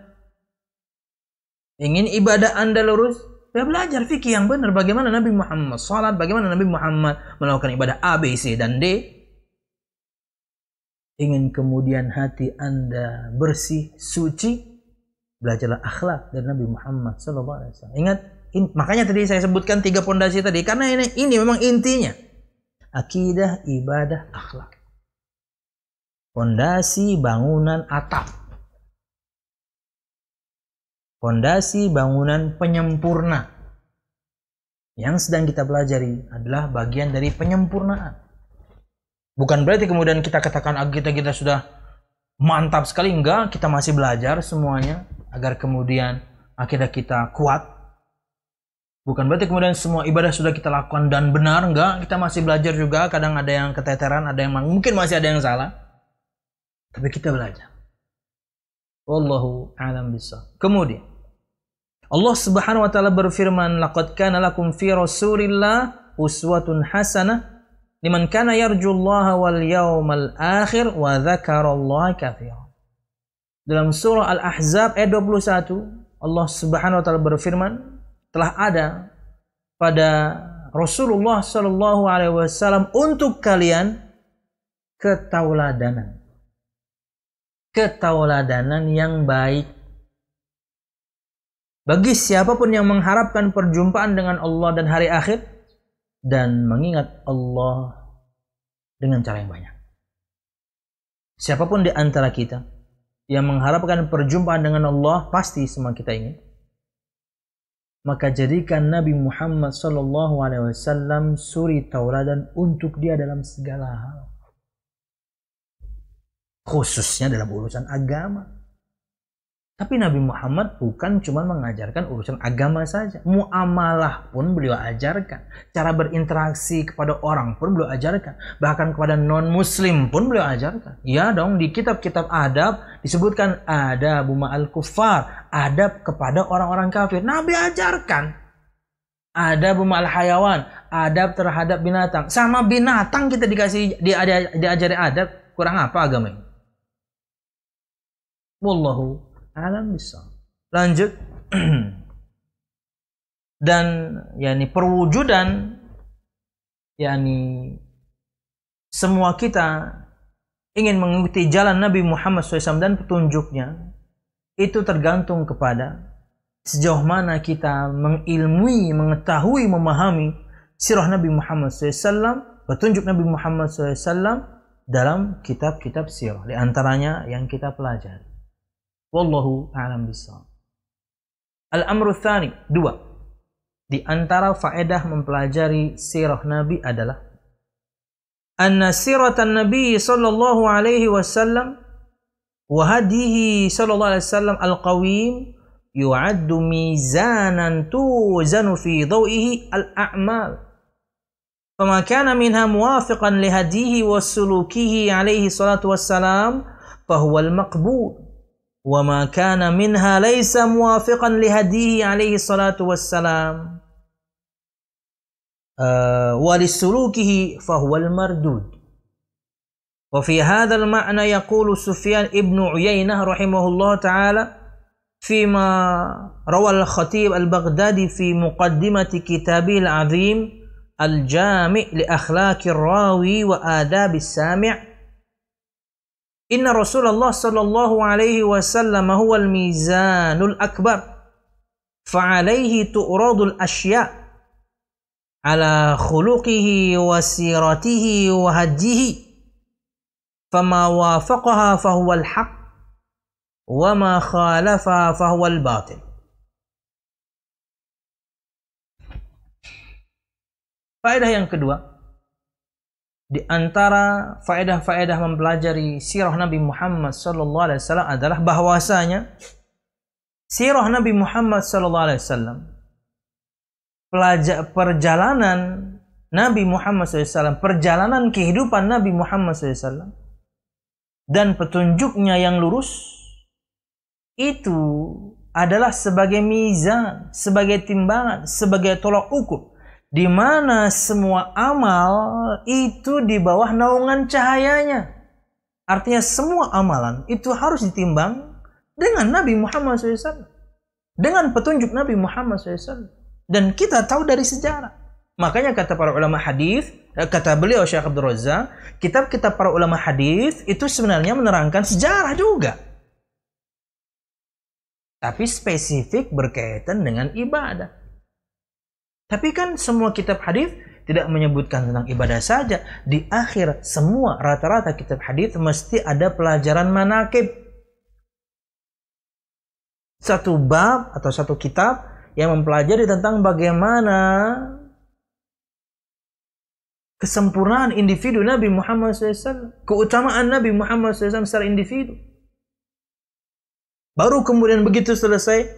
Ingin ibadah Anda lurus? Belajar fikih yang benar. Bagaimana Nabi Muhammad salat, bagaimana Nabi Muhammad melakukan ibadah A, B, C, dan D. Ingin kemudian hati Anda bersih, suci, belajarlah akhlak dari Nabi Muhammad SAW. Ingat, makanya tadi saya sebutkan 3 pondasi tadi, karena ini memang intinya. Akidah, ibadah, akhlak. Pondasi bangunan atap. Pondasi bangunan penyempurna. Yang sedang kita pelajari adalah bagian dari penyempurnaan. Bukan berarti kemudian kita katakan kita sudah mantap sekali. Enggak, kita masih belajar semuanya agar kemudian akidah kita kuat. Bukan berarti kemudian semua ibadah sudah kita lakukan dan benar. Enggak, kita masih belajar juga. Kadang ada yang keteteran, ada yang mungkin masih ada yang salah. Tapi kita belajar. Wallahu a'lam bishawab. Kemudian Allah Subhanahu wa taala berfirman, "Laqad kana lakum fi Rasulillah uswatun hasanah liman kana yarjullaha wal yawmal akhir wa dzakarallaha katsiran." Dalam surah Al-Ahzab ayat 21, Allah Subhanahu wa taala berfirman, telah ada pada Rasulullah sallallahu alaihi wasallam untuk kalian ketauladanan. Ketauladanan yang baik. Bagi siapapun yang mengharapkan perjumpaan dengan Allah dan hari akhir dan mengingat Allah dengan cara yang banyak. Siapapun di antara kita yang mengharapkan perjumpaan dengan Allah, pasti semua kita ingin. Maka jadikan Nabi Muhammad SAW suri tauladan untuk dia dalam segala hal. Khususnya dalam urusan agama. Tapi Nabi Muhammad bukan cuma mengajarkan urusan agama saja. Muamalah pun beliau ajarkan. Cara berinteraksi kepada orang pun beliau ajarkan. Bahkan kepada non-muslim pun beliau ajarkan. Ya dong, di kitab-kitab adab disebutkan adabu ma'al kuffar. Adab kepada orang-orang kafir. Nabi ajarkan. Adabu ma'al hayawan. Adab terhadap binatang. Sama binatang kita diajari adab. Kurang apa agama ini? Wallahu alam bisa. Lanjut. Dan perwujudan semua kita ingin mengikuti jalan Nabi Muhammad SAW dan petunjuknya, itu tergantung kepada sejauh mana kita mengilmui, mengetahui, memahami sirah Nabi Muhammad SAW, petunjuk Nabi Muhammad SAW dalam kitab-kitab sirah, di antaranya yang kita pelajari. Wallahu a'lam bishawab. Al-amru tsani, 2. Di antara faedah mempelajari sirah Nabi adalah anna siratan Nabi sallallahu alaihi wasallam wa hadihi sallallahu alaihi wasallam al-qawim yu'addu mizanan tuzanu fi dhawihi al-a'mal. Fama kana minha muwafiqan li hadihi wa sulukihi alaihi salatu wassalam fahuwa al-maqbul. وَمَا كَانَ مِنْهَا لَيْسَ مُوَافِقًا لِهَدِيهِ عَلَيْهِ الصَّلَاةُ وَالسَّلَامُ وَلِسُلُوكِهِ فَهُوَ الْمَرْدُودُ. وفي هذا المعنى يقول سفيان ابن عيينة رحمه الله تعالى فيما روى الخطيب البغدادي في مقدمة كتابه العظيم الجامع لأخلاق الراوي وآداب السامع إن رسول الله صلى الله عليه وسلم هو الميزان الأكبر فعليه تؤرض الأشياء على خلقه وسيرته وهديه فما وافقها فهو الحق وما خالفها فهو الباطل. Faedah yang kedua, di antara faedah-faedah mempelajari sirah Nabi Muhammad sallallahu alaihi wasallam adalah bahwasanya sirah Nabi Muhammad sallallahu alaihi wasallam, perjalanan Nabi Muhammad SAW, perjalanan kehidupan Nabi Muhammad SAW dan petunjuknya yang lurus itu adalah sebagai mizan, sebagai timbangan, sebagai tolak ukur, di mana semua amal itu di bawah naungan cahayanya. Artinya semua amalan itu harus ditimbang dengan Nabi Muhammad SAW, dengan petunjuk Nabi Muhammad SAW. Dan kita tahu dari sejarah. Makanya kata para ulama hadis, kata beliau Syekh Abdul Razak, kitab-kitab para ulama hadis itu sebenarnya menerangkan sejarah juga, tapi spesifik berkaitan dengan ibadah. Tapi kan semua kitab hadis tidak menyebutkan tentang ibadah saja. Di akhir semua rata-rata kitab hadis mesti ada pelajaran manaqib. Satu bab atau satu kitab yang mempelajari tentang bagaimana kesempurnaan individu Nabi Muhammad SAW, keutamaan Nabi Muhammad SAW secara individu. Baru kemudian begitu selesai,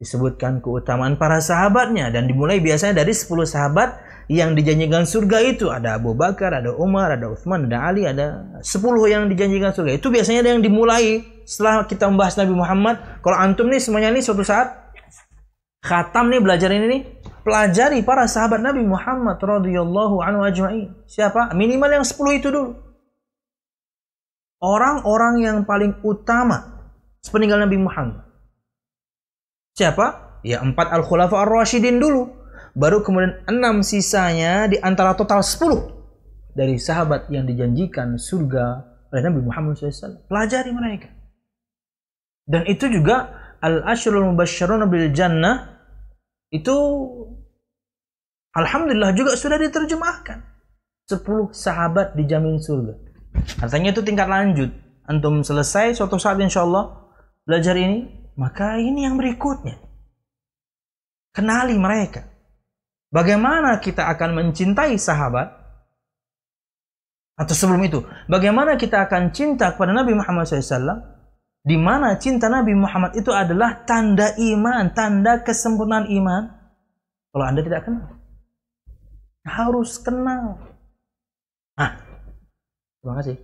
disebutkan keutamaan para sahabatnya, dan dimulai biasanya dari 10 sahabat yang dijanjikan surga itu. Ada Abu Bakar, ada Umar, ada Utsman, ada Ali, ada 10 yang dijanjikan surga. Itu biasanya ada yang dimulai setelah kita membahas Nabi Muhammad. Kalau antum nih semuanya nih suatu saat khatam nih, belajar ini nih, pelajari para sahabat Nabi Muhammad radhiyallahu anhu ajma'in. Siapa? Minimal yang 10 itu dulu. Orang-orang yang paling utama sepeninggal Nabi Muhammad. Siapa? Ya 4 al-khulafa ar-rasyidin dulu. Baru kemudian 6 sisanya di antara total 10 dari sahabat yang dijanjikan surga oleh Nabi Muhammad SAW. Pelajari mereka. Dan itu juga al-asyrul mubasysyaruna bil jannah itu alhamdulillah juga sudah diterjemahkan. 10 sahabat dijamin surga. Artinya itu tingkat lanjut. Antum selesai suatu saat insyaallah belajar ini, maka ini yang berikutnya. Kenali mereka. Bagaimana kita akan mencintai sahabat? Atau sebelum itu, bagaimana kita akan cinta kepada Nabi Muhammad SAW? di mana cinta Nabi Muhammad itu adalah tanda iman, tanda kesempurnaan iman. Kalau Anda tidak kenal, harus kenal. Terima kasih.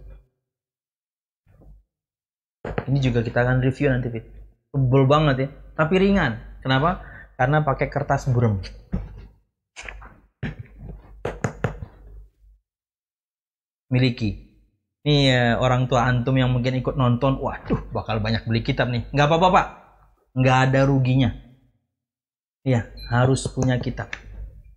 Ini juga kita akan review nanti, Fit. Tebel banget ya, tapi ringan. Kenapa? Karena pakai kertas burem. Miliki. Ini orang tua antum yang mungkin ikut nonton, waduh, bakal banyak beli kitab nih. Nggak apa-apa, Pak. Nggak ada ruginya. Iya, harus punya kitab.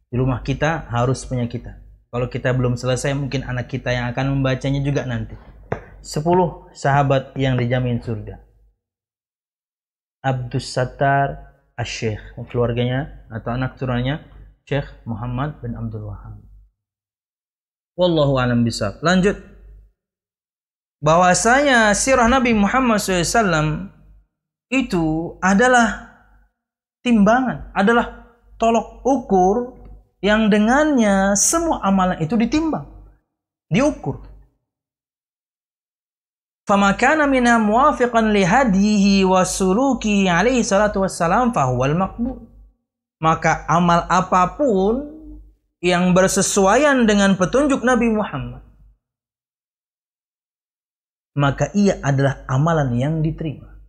Di rumah kita harus punya kitab. Kalau kita belum selesai, mungkin anak kita yang akan membacanya juga nanti. 10 sahabat yang dijamin surga. Abdus Sattar Asy-Syaikh, keluarganya atau anak turunannya Syekh Muhammad bin Abdul Wahab. Wallahu a'lam bishawab. Lanjut. Bahwasanya sirah Nabi Muhammad SAW itu adalah timbangan, adalah tolok ukur yang dengannya semua amalan itu ditimbang, diukur. Fama kana minha muwafiqan li hadihi wa sulukihi alaihi salatu wassalam fahuwal maqbul. Maka amal apapun yang bersesuaian dengan petunjuk Nabi Muhammad, maka ia adalah amalan yang diterima.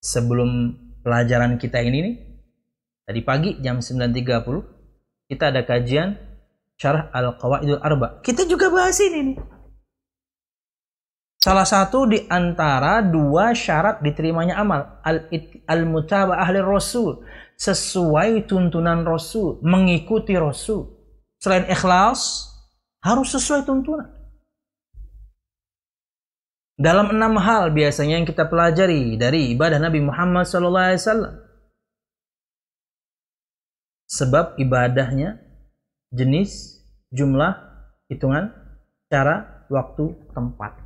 Sebelum pelajaran kita ini nih, tadi pagi jam 9.30 kita ada kajian Syarah Al-Qawaidul Arba. Kita juga bahas ini nih. Salah satu di antara 2 syarat diterimanya amal, al-mutaba'ah lir-rasul, sesuai tuntunan Rasul, mengikuti Rasul. Selain ikhlas, harus sesuai tuntunan. Dalam 6 hal biasanya yang kita pelajari dari ibadah Nabi Muhammad SAW. Sebab ibadahnya, jenis, jumlah, hitungan, cara, waktu, tempat.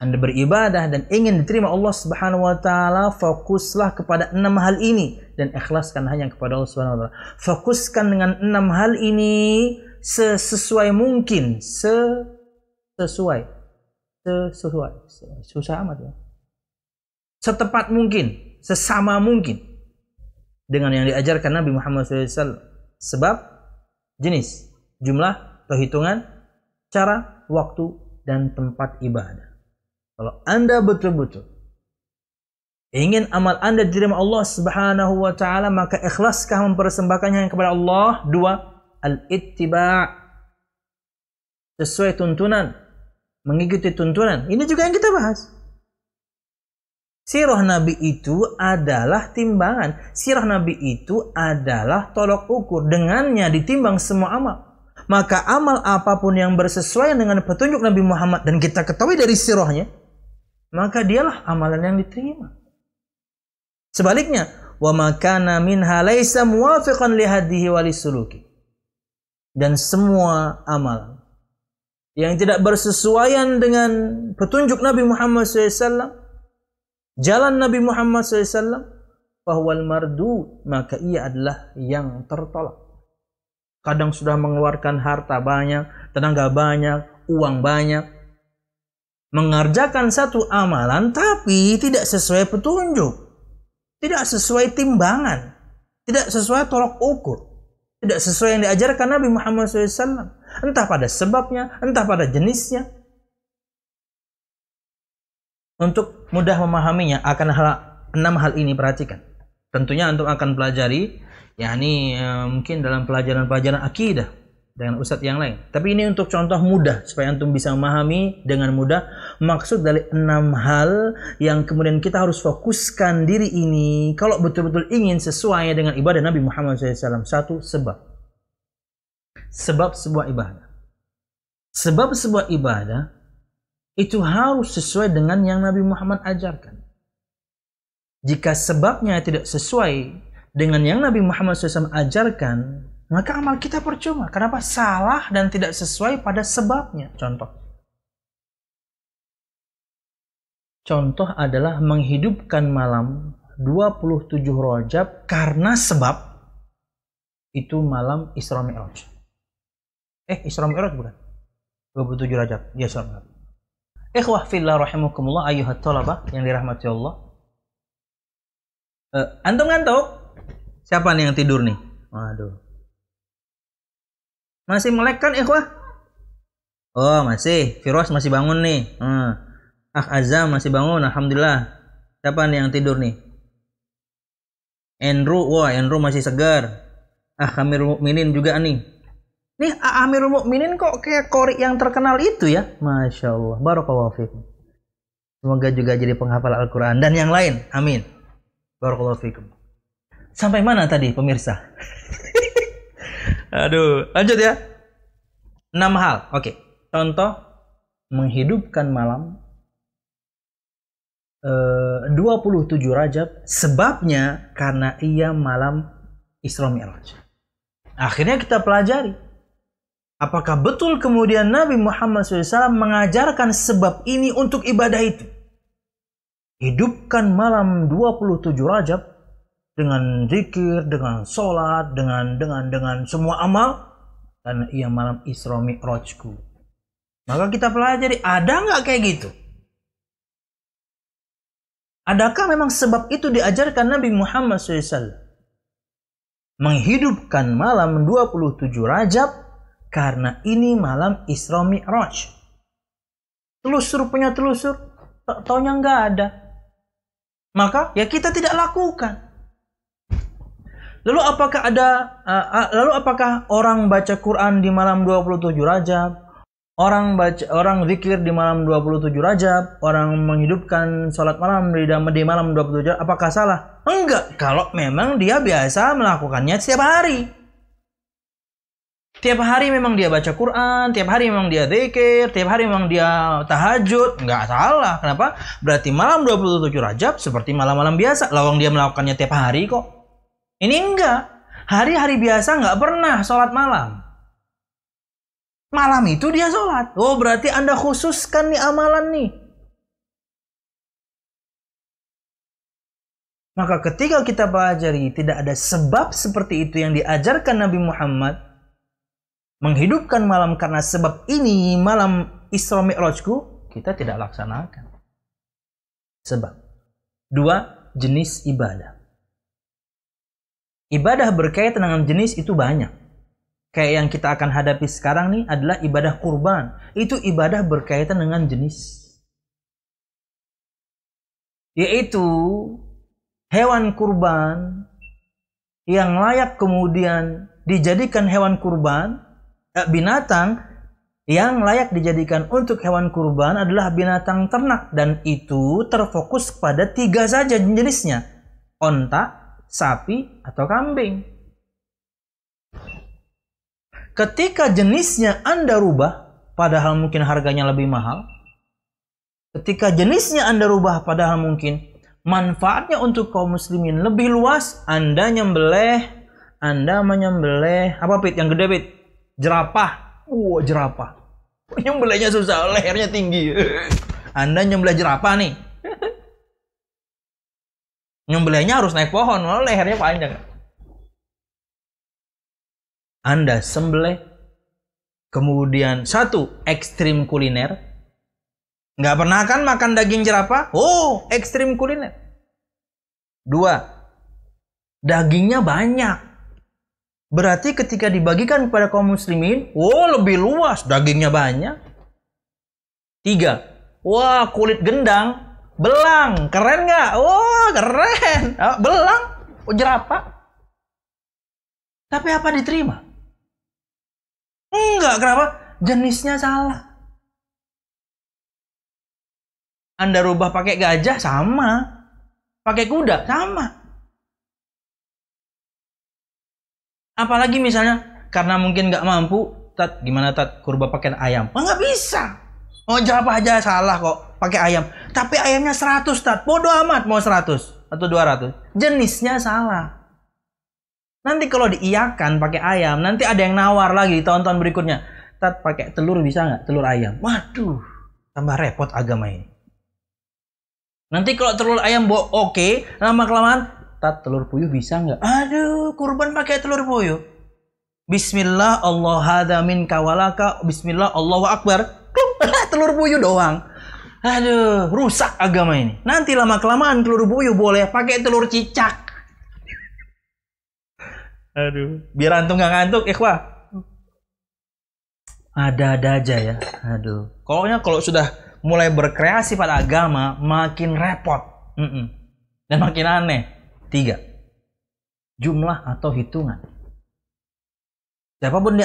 Anda beribadah dan ingin diterima Allah Subhanahu wa taala, fokuslah kepada 6 hal ini dan ikhlaskan hanya kepada Allah Subhanahu wa taala. Fokuskan dengan 6 hal ini sesuai mungkin, sesuai. Susah amat ya. Setepat mungkin, sesama mungkin dengan yang diajarkan Nabi Muhammad SAW. Sebab, jenis, jumlah, atau hitungan, cara, waktu, dan tempat ibadah. Kalau Anda betul-betul ingin amal Anda diterima Allah Subhanahu wa taala, maka ikhlaskah mempersembahkannya kepada Allah. 2, al-ittiba', sesuai tuntunan, mengikuti tuntunan. Ini juga yang kita bahas. Sirah Nabi itu adalah timbangan. Sirah Nabi itu adalah tolok ukur. Dengannya ditimbang semua amal. Maka amal apapun yang bersesuaian dengan petunjuk Nabi Muhammad dan kita ketahui dari sirahnya, maka dialah amalan yang diterima. Sebaliknya, wa ma kana minha laisa muwafiqan li hadihi wa lisuluki. Dan semua amalan yang tidak bersesuaian dengan petunjuk Nabi Muhammad SAW, jalan Nabi Muhammad SAW, fahuwal mardu, maka ia adalah yang tertolak. Kadang sudah mengeluarkan harta banyak, tenaga banyak, uang banyak, mengerjakan satu amalan tapi tidak sesuai petunjuk, tidak sesuai timbangan, tidak sesuai tolok ukur, tidak sesuai yang diajarkan Nabi Muhammad SAW, entah pada sebabnya, entah pada jenisnya. Untuk mudah memahaminya akan 6 hal ini perhatikan. Tentunya antum akan pelajari, yakni mungkin dalam pelajaran-pelajaran akidah dengan ustadz yang lain. Tapi ini untuk contoh mudah supaya antum bisa memahami dengan mudah maksud dari 6 hal yang kemudian kita harus fokuskan diri ini kalau betul-betul ingin sesuai dengan ibadah Nabi Muhammad SAW. 1, sebab. Sebab sebuah ibadah. Sebab sebuah ibadah itu harus sesuai dengan yang Nabi Muhammad ajarkan. Jika sebabnya tidak sesuai dengan yang Nabi Muhammad SAW ajarkan, maka amal kita percuma. Kenapa? Salah dan tidak sesuai pada sebabnya. Contoh adalah menghidupkan malam 27 Rajab karena sebab itu malam Isra Mi'raj. Isra Mi'raj bukan? 27 Rajab. Ya, Isra Mi'raj. Ikhwah fillah rahimakumullah ayyuhat thalabah yang dirahmati Allah. Antum ngantuk? Siapa nih yang tidur nih? Waduh. Masih melek kan ikhwah? Oh, masih. Firos masih bangun nih. Azam masih bangun, alhamdulillah. Siapa nih yang tidur nih? Andrew, wah Andrew masih segar. Amirul Mukminin juga nih. Nih Amirul Mukminin kok kayak qori yang terkenal itu ya? Masya Allah. Barakallahu fikum. Semoga juga jadi penghafal Al-Quran dan yang lain. Amin. Barakallahu fikum. Sampai mana tadi pemirsa? Aduh, lanjut ya. 6 hal. Oke. Contoh menghidupkan malam 27 Rajab, sebabnya karena ia malam Isra Mi'raj. Akhirnya kita pelajari apakah betul kemudian Nabi Muhammad SAW mengajarkan sebab ini untuk ibadah itu. Hidupkan malam 27 Rajab dengan zikir, dengan sholat, dengan semua amal, karena ia malam Isra Mi'rajku. Maka kita pelajari, ada nggak kayak gitu? Adakah memang sebab itu diajarkan Nabi Muhammad SAW? Menghidupkan malam 27 Rajab karena ini malam Isra Mi'raj. Telusur punya telusur, taunya nggak ada. Maka ya kita tidak lakukan. Lalu apakah orang baca Quran di malam 27 Rajab? Orang zikir di malam 27 Rajab, orang menghidupkan sholat malam di malam 27 Rajab, apakah salah? Enggak, kalau memang dia biasa melakukannya setiap hari. Tiap hari memang dia baca Quran, tiap hari memang dia zikir, tiap hari memang dia tahajud, enggak salah. Kenapa? Berarti malam 27 Rajab seperti malam-malam biasa. Lawang dia melakukannya tiap hari kok. Ini enggak. Hari-hari biasa enggak pernah sholat malam. Malam itu dia sholat. Oh, berarti Anda khususkan nih amalan nih. Maka ketika kita pelajari tidak ada sebab seperti itu yang diajarkan Nabi Muhammad, menghidupkan malam karena sebab ini malam Isra Mi'rajku, kita tidak laksanakan. Sebab. 2, jenis ibadah. Ibadah berkaitan dengan jenis itu banyak. Kayak yang kita akan hadapi sekarang nih adalah ibadah kurban. Itu ibadah berkaitan dengan jenis. Yaitu hewan kurban yang layak kemudian dijadikan hewan kurban. Binatang yang layak dijadikan untuk hewan kurban adalah binatang ternak. Dan itu terfokus pada 3 saja jenisnya. Onta, sapi, atau kambing. Ketika jenisnya Anda rubah, padahal mungkin harganya lebih mahal. Ketika jenisnya Anda rubah, padahal mungkin manfaatnya untuk kaum muslimin lebih luas, Anda menyembelih, apa Pit? Yang gede Pit? Jerapah. Jerapah. Nyembelihnya susah, lehernya tinggi. Anda nyembelih jerapah nih. Nyembelihnya harus naik pohon, lehernya panjang. Anda sembelih, kemudian 1, ekstrim kuliner. Nggak pernah kan makan daging jerapah? Oh, ekstrim kuliner. 2, dagingnya banyak. Berarti ketika dibagikan kepada kaum muslimin, lebih luas, dagingnya banyak. 3, kulit gendang, belang, keren nggak? Keren, belang, jerapah. Tapi apa diterima? Enggak, kenapa? Jenisnya salah. Anda rubah pakai gajah, sama. Pakai kuda, sama. Apalagi misalnya, karena mungkin nggak mampu, gimana kurban pakai ayam? Nggak bisa. Jerapah aja salah kok, pakai ayam. Tapi ayamnya 100, bodoh amat mau 100 atau 200. Jenisnya salah. Nanti kalau diiyakan pakai ayam, nanti ada yang nawar lagi di tahun-tahun berikutnya. Pakai telur bisa nggak? Telur ayam. Waduh, tambah repot agama ini. Nanti kalau telur ayam oke, lama-kelamaan, telur puyuh bisa nggak? Aduh, kurban pakai telur puyuh. Bismillah, Allah hadza minka walaka. Bismillah, Allahu Akbar. Telur puyuh doang. Aduh, rusak agama ini. Nanti lama-kelamaan telur buyuh boleh pakai telur cicak. Aduh, biar antum gak ngantuk, ikhwah. Ada-ada aja ya. Aduh. Kalau sudah mulai berkreasi pada agama, makin repot. Dan makin aneh. 3. Jumlah atau hitungan. Siapapun di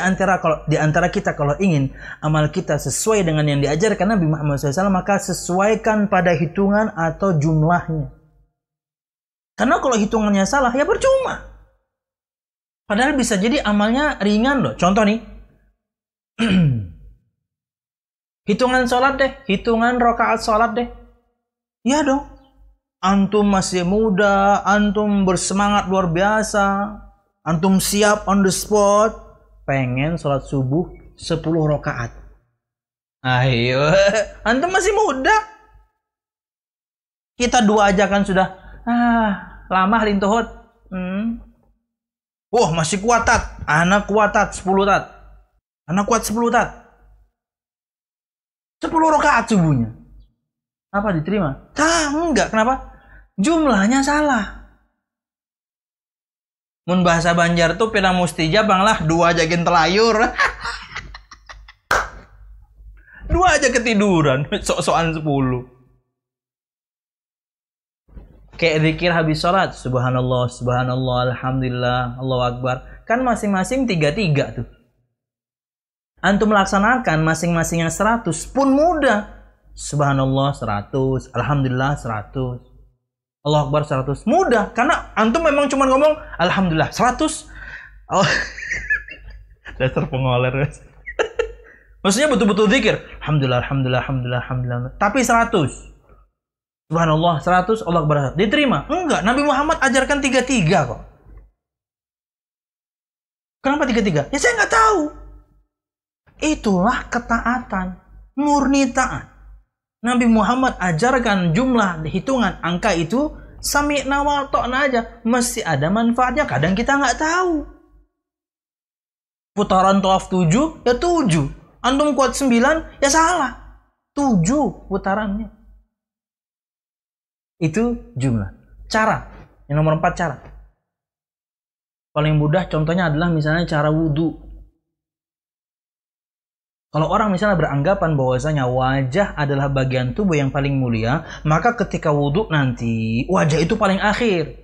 antara kita kalau ingin amal kita sesuai dengan yang diajarkan Nabi Muhammad SAW, maka sesuaikan pada hitungan atau jumlahnya. Karena kalau hitungannya salah, ya percuma. Padahal bisa jadi amalnya ringan loh. Contoh nih. Hitungan sholat deh. Hitungan rakaat sholat deh. Ya dong. Antum masih muda. Antum bersemangat luar biasa. Antum siap on the spot. Pengen sholat subuh 10 rakaat. Ayo. Antum masih muda. Kita 2 aja kan sudah. Lama lintuhut. Wah, masih kuat tat. Anak kuat tat 10 tat. Anak kuat 10 tat. 10 rakaat subuhnya. Apa diterima? Enggak. Kenapa? Jumlahnya salah. Mun bahasa Banjar tuh pina musti jabang lah 2 aja gen telayur. 2 aja ketiduran. Sok-sokan 10. Kayak zikir habis sholat. Subhanallah, subhanallah, alhamdulillah, Allahu Akbar. Kan masing-masing 3-3 tuh. Antum melaksanakan masing-masingnya 100 pun mudah. Subhanallah 100, alhamdulillah 100. Allah Akbar 100. Mudah. Karena antum memang cuma ngomong alhamdulillah 100. Oh. Dasar pengoler. Maksudnya betul-betul zikir. Alhamdulillah, alhamdulillah, alhamdulillah, alhamdulillah. Tapi 100. Subhanallah 100, Allah Akbar 100. Diterima? Enggak. Nabi Muhammad ajarkan 3-3 kok. Kenapa 3-3? Ya saya nggak tahu. Itulah ketaatan. Murni taat. Nabi Muhammad ajarkan jumlah hitungan angka itu sami'na wa ta'na aja. Mesti ada manfaatnya. Kadang kita nggak tahu. Putaran tawaf 7, ya 7. Antum kuat 9, ya salah. 7 putarannya. Itu jumlah. Cara. Yang nomor 4 cara. Paling mudah contohnya adalah misalnya cara wudhu. Kalau orang misalnya beranggapan bahwasanya wajah adalah bagian tubuh yang paling mulia, maka ketika wudhu nanti, wajah itu paling akhir.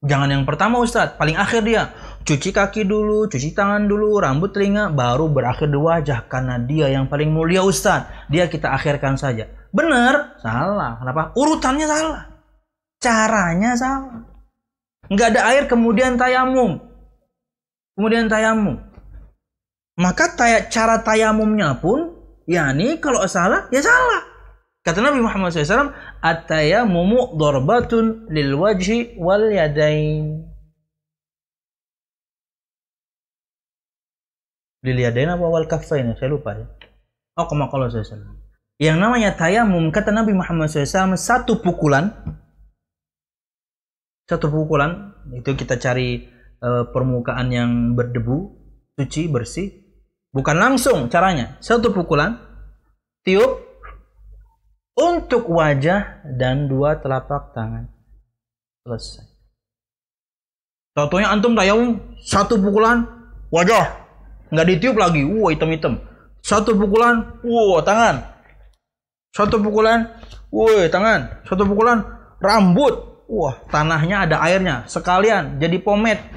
Jangan yang pertama Ustadz, paling akhir dia. Cuci kaki dulu, cuci tangan dulu, rambut, telinga, baru berakhir di wajah. Karena dia yang paling mulia Ustadz, dia kita akhirkan saja. Benar? Salah. Kenapa? Urutannya salah. Caranya salah. Nggak ada air kemudian tayamum. Maka cara tayamumnya pun, yakni kalau salah, ya salah. Kata Nabi Muhammad SAW, at-tayammumu darbatun lil wajhi wal yadain. Lil yadain apa wal kaffain? Saya lupa ya. Oh, kama qala SAW. Yang namanya tayamum, kata Nabi Muhammad SAW, satu pukulan, itu kita cari permukaan yang berdebu, suci, bersih. Bukan langsung caranya. Satu pukulan, tiup, untuk wajah dan 2 telapak tangan. Selesai. Contohnya antum tayamum, satu pukulan, wajah. Nggak ditiup lagi, hitam-hitam. Satu pukulan, tangan. Satu pukulan, tangan. Satu pukulan, rambut. Tanahnya ada airnya. Sekalian jadi pomade.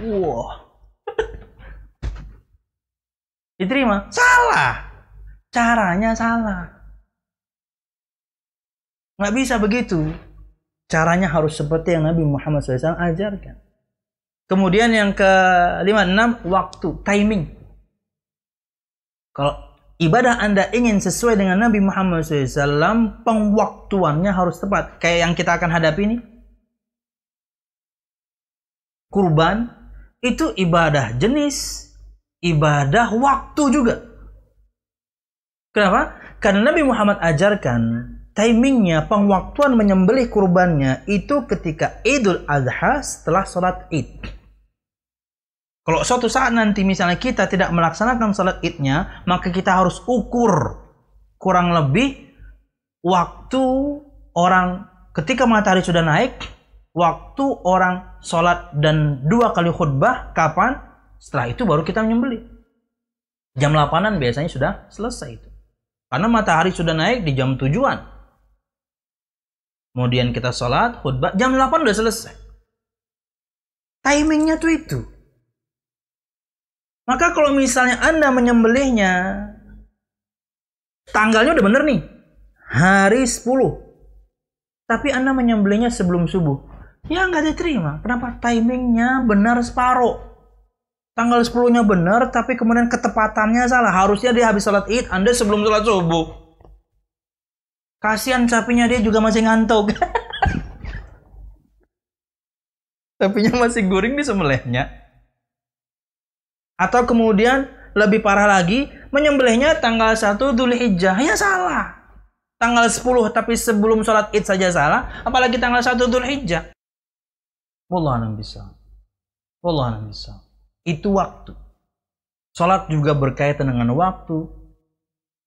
Diterima? Salah. Caranya salah. Nggak bisa begitu. Caranya harus seperti yang Nabi Muhammad SAW ajarkan. Kemudian yang ke-5, 6, waktu, timing. Kalau ibadah Anda ingin sesuai dengan Nabi Muhammad SAW, pengwaktuannya harus tepat. Kayak yang kita akan hadapi ini. Kurban, itu ibadah jenis, ibadah waktu juga. Kenapa? Karena Nabi Muhammad ajarkan timingnya, pengwaktuan menyembelih kurbannya itu ketika Idul Adha setelah sholat Id. Kalau suatu saat nanti misalnya kita tidak melaksanakan sholat Idnya, maka kita harus ukur kurang lebih waktu orang ketika matahari sudah naik, waktu orang sholat dan 2 kali khutbah, kapan? Setelah itu baru kita menyembelih. Jam 8-an biasanya sudah selesai itu. Karena matahari sudah naik di jam tujuan. Kemudian kita sholat, khutbah, jam 8 udah selesai. Timingnya tuh itu. Maka kalau misalnya Anda menyembelihnya, tanggalnya udah bener nih, hari 10. Tapi Anda menyembelihnya sebelum subuh. Ya nggak diterima. Kenapa? Timingnya benar separuh. Tanggal 10-nya benar, tapi kemudian ketepatannya salah. Harusnya dia habis sholat id, Anda sebelum sholat subuh. Kasihan sapinya, dia juga masih ngantuk. Sapinya masih guring di sembelihnya. Atau kemudian lebih parah lagi, menyembelihnya tanggal 1 Dzulhijjah. Ya salah. Tanggal 10 tapi sebelum sholat id saja salah, apalagi tanggal 1 Dzulhijjah. Wallahualam bishawab. Wallahualam bishawab. Itu waktu. Sholat juga berkaitan dengan waktu.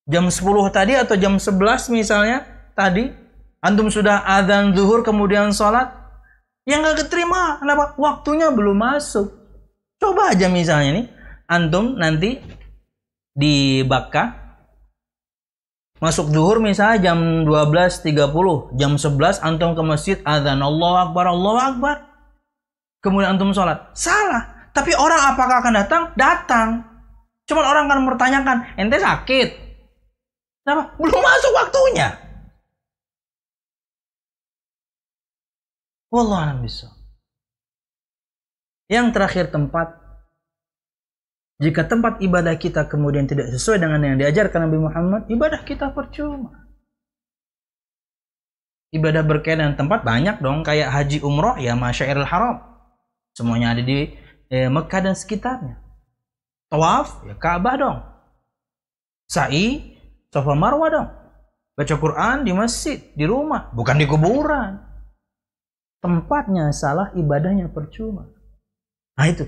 Jam 10 tadi atau jam 11 misalnya tadi, antum sudah adzan zuhur kemudian sholat, yang nggak keterima. Kenapa? Waktunya belum masuk. Coba aja misalnya nih, antum nanti di Bakkah masuk zuhur misalnya jam 12.30, jam 11 antum ke masjid adzan Allahu Akbar, Allahu Akbar. Kemudian antum sholat. Salah. Tapi orang apakah akan datang? Datang. Cuman orang akan mempertanyakan, ente sakit? Kenapa? Belum masuk waktunya. Wallahualam bishawab. Yang terakhir tempat. Jika tempat ibadah kita kemudian tidak sesuai dengan yang diajarkan Nabi Muhammad, ibadah kita percuma. Ibadah berkaitan dengan tempat banyak dong, kayak haji umroh ya Masyairul Haram. Semuanya ada di Mekah dan sekitarnya. Tawaf ya Ka'bah dong. Sa'i Safa Marwah dong. Baca Quran di masjid, di rumah, bukan di kuburan. Tempatnya salah, ibadahnya percuma. Nah itu.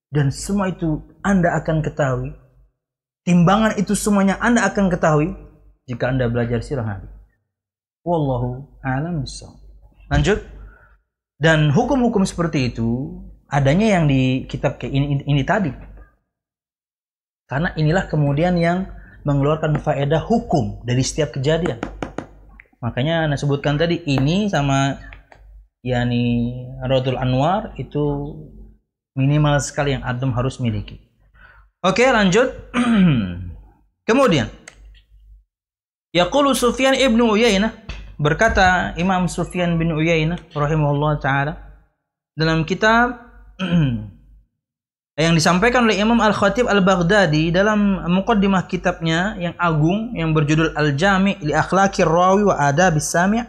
Dan semua itu Anda akan ketahui. Timbangan itu semuanya Anda akan ketahui jika Anda belajar sirah Nabi. Wallahu a'lam bishawab. Lanjut. Dan hukum-hukum seperti itu adanya yang di kitab ini tadi. Karena inilah kemudian yang mengeluarkan faedah hukum dari setiap kejadian. Makanya Anda sebutkan tadi ini sama yakni Radul Anwar itu minimal sekali yang antum harus miliki. Oke, lanjut. Kemudian yaqulu Sufyan ibnu Uyainah, berkata Imam Sufyan bin Uyainah rahimahullah taala dalam kitab yang disampaikan oleh Imam Al-Khatib Al-Baghdadi dalam muqaddimah kitabnya yang agung yang berjudul Al-Jami' li Akhlaqir Rawi wa Adabis Sami'.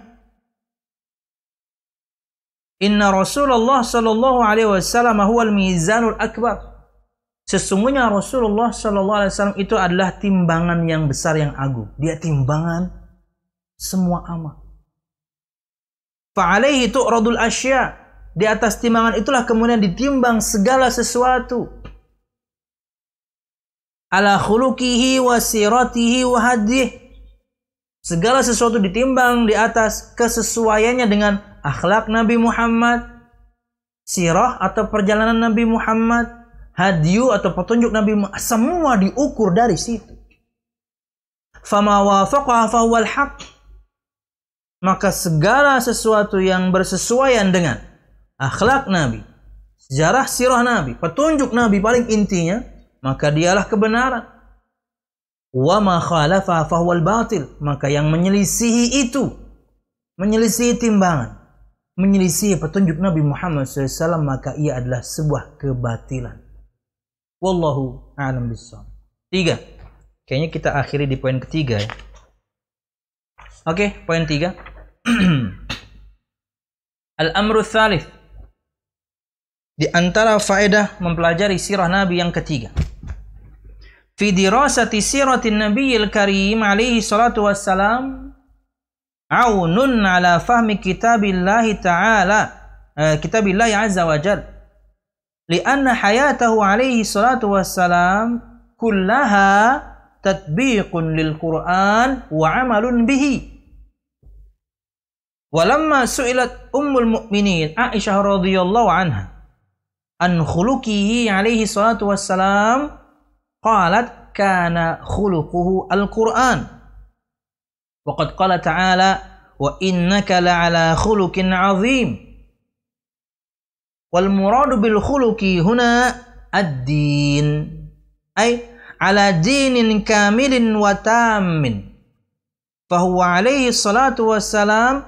Inna Rasulullah sallallahu alaihi wasallam huwal mizanul akbar. Sesungguhnya Rasulullah sallallahu alaihi wasallam itu adalah timbangan yang besar yang agung. Dia timbangan semua amal. Fa alaihi tu'radul asya'. Di atas timbangan itulah kemudian ditimbang segala sesuatu. Ala khuluqihi wa siratihi wa hadih. Segala sesuatu ditimbang di atas kesesuaiannya dengan akhlak Nabi Muhammad, sirah atau perjalanan Nabi Muhammad, hadyu atau petunjuk Nabi Muhammad, semua diukur dari situ. Fama wafaqaha fahuwal haq. Maka segala sesuatu yang bersesuaian dengan akhlak Nabi, sejarah sirah Nabi, petunjuk Nabi paling intinya, maka dialah kebenaran. Wa ma khalafa fahuwal batil. Maka yang menyelisihi itu, menyelisihi timbangan, menyelisihi petunjuk Nabi Muhammad SAW, maka ia adalah sebuah kebatilan. Wallahu a'lam bishawab. 3. Kayaknya kita akhiri di poin ketiga ya. Oke, poin 3. Al-amru tsalits. Di antara faedah mempelajari sirah Nabi yang ketiga. Fi dirasati siratin Nabiyil Karim alaihi salatu wassalam aunun ala fahmi kitabillahi ta'ala kitabillahi azza wa jalla. Lianna hayatahu alaihi salatu wassalam kullaha tatbiqun lil Qur'an wa 'amalun bihi. Walamma su'ilat ummul mu'minin Aisyah radhiyallahu anha an khuluqihi alaihi salatu wassalam, qalat kana khuluquhu al-Qur'an. Wa qad qala ta'ala wa innaka la'ala khuluqin 'azim. Wal muradu bil khuluqi huna ad-din, ay ala dinin kamilin wa tammin. Fahuwa alaihi salatu wassalam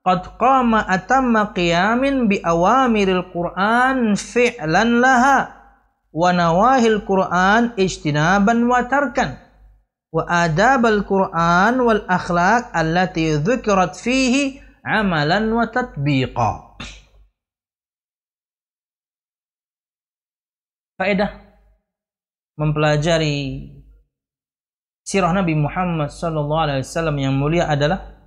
qad qama atamma qiyamin bi awamiril Qur'an fi'lan laha wa nawahil Qur'an ijtinaban wa tarkan wa adabal Qur'an wal akhlaq allati dzukirat fihi amalan wa tatbiqa. Faedah mempelajari sirah Nabi Muhammad SAW yang mulia adalah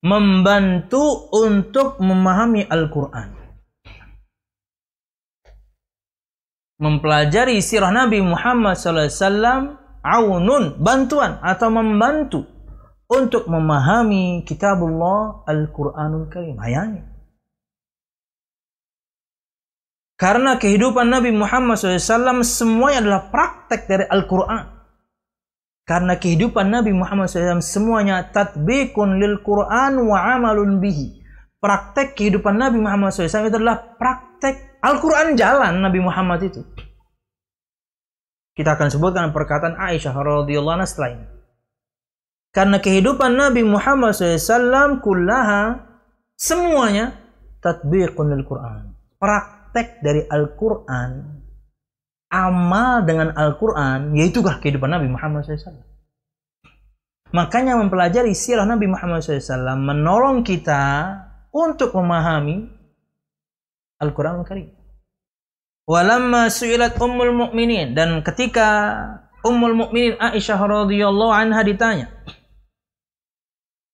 membantu untuk memahami Al-Quran. Mempelajari sirah Nabi Muhammad SAW aunun, bantuan atau membantu untuk memahami kitabullah Al-Quranul Karim. Ayatnya. Karena kehidupan Nabi Muhammad SAW semuanya adalah praktek dari Al-Quran. Karena kehidupan Nabi Muhammad SAW semuanya tatbiqun lil Quran wa amalun bihi. Praktek kehidupan Nabi Muhammad SAW itu adalah praktek Al-Quran jalan Nabi Muhammad itu. Kita akan sebutkan perkataan Aisyah radhiyallahu anha setelah ini. Karena kehidupan Nabi Muhammad SAW kullaha semuanya tatbiqun lil Quran. Praktek dari Al-Quran, amal dengan Al-Quran, yaitukah kehidupan Nabi Muhammad SAW. Makanya mempelajari sirah Nabi Muhammad SAW menolong kita untuk memahami Al-Quran Al-Karim. Walamma su'ilat ummul mu'minin, dan ketika ummul mu'minin Aisyah radhiyallahu anha ditanya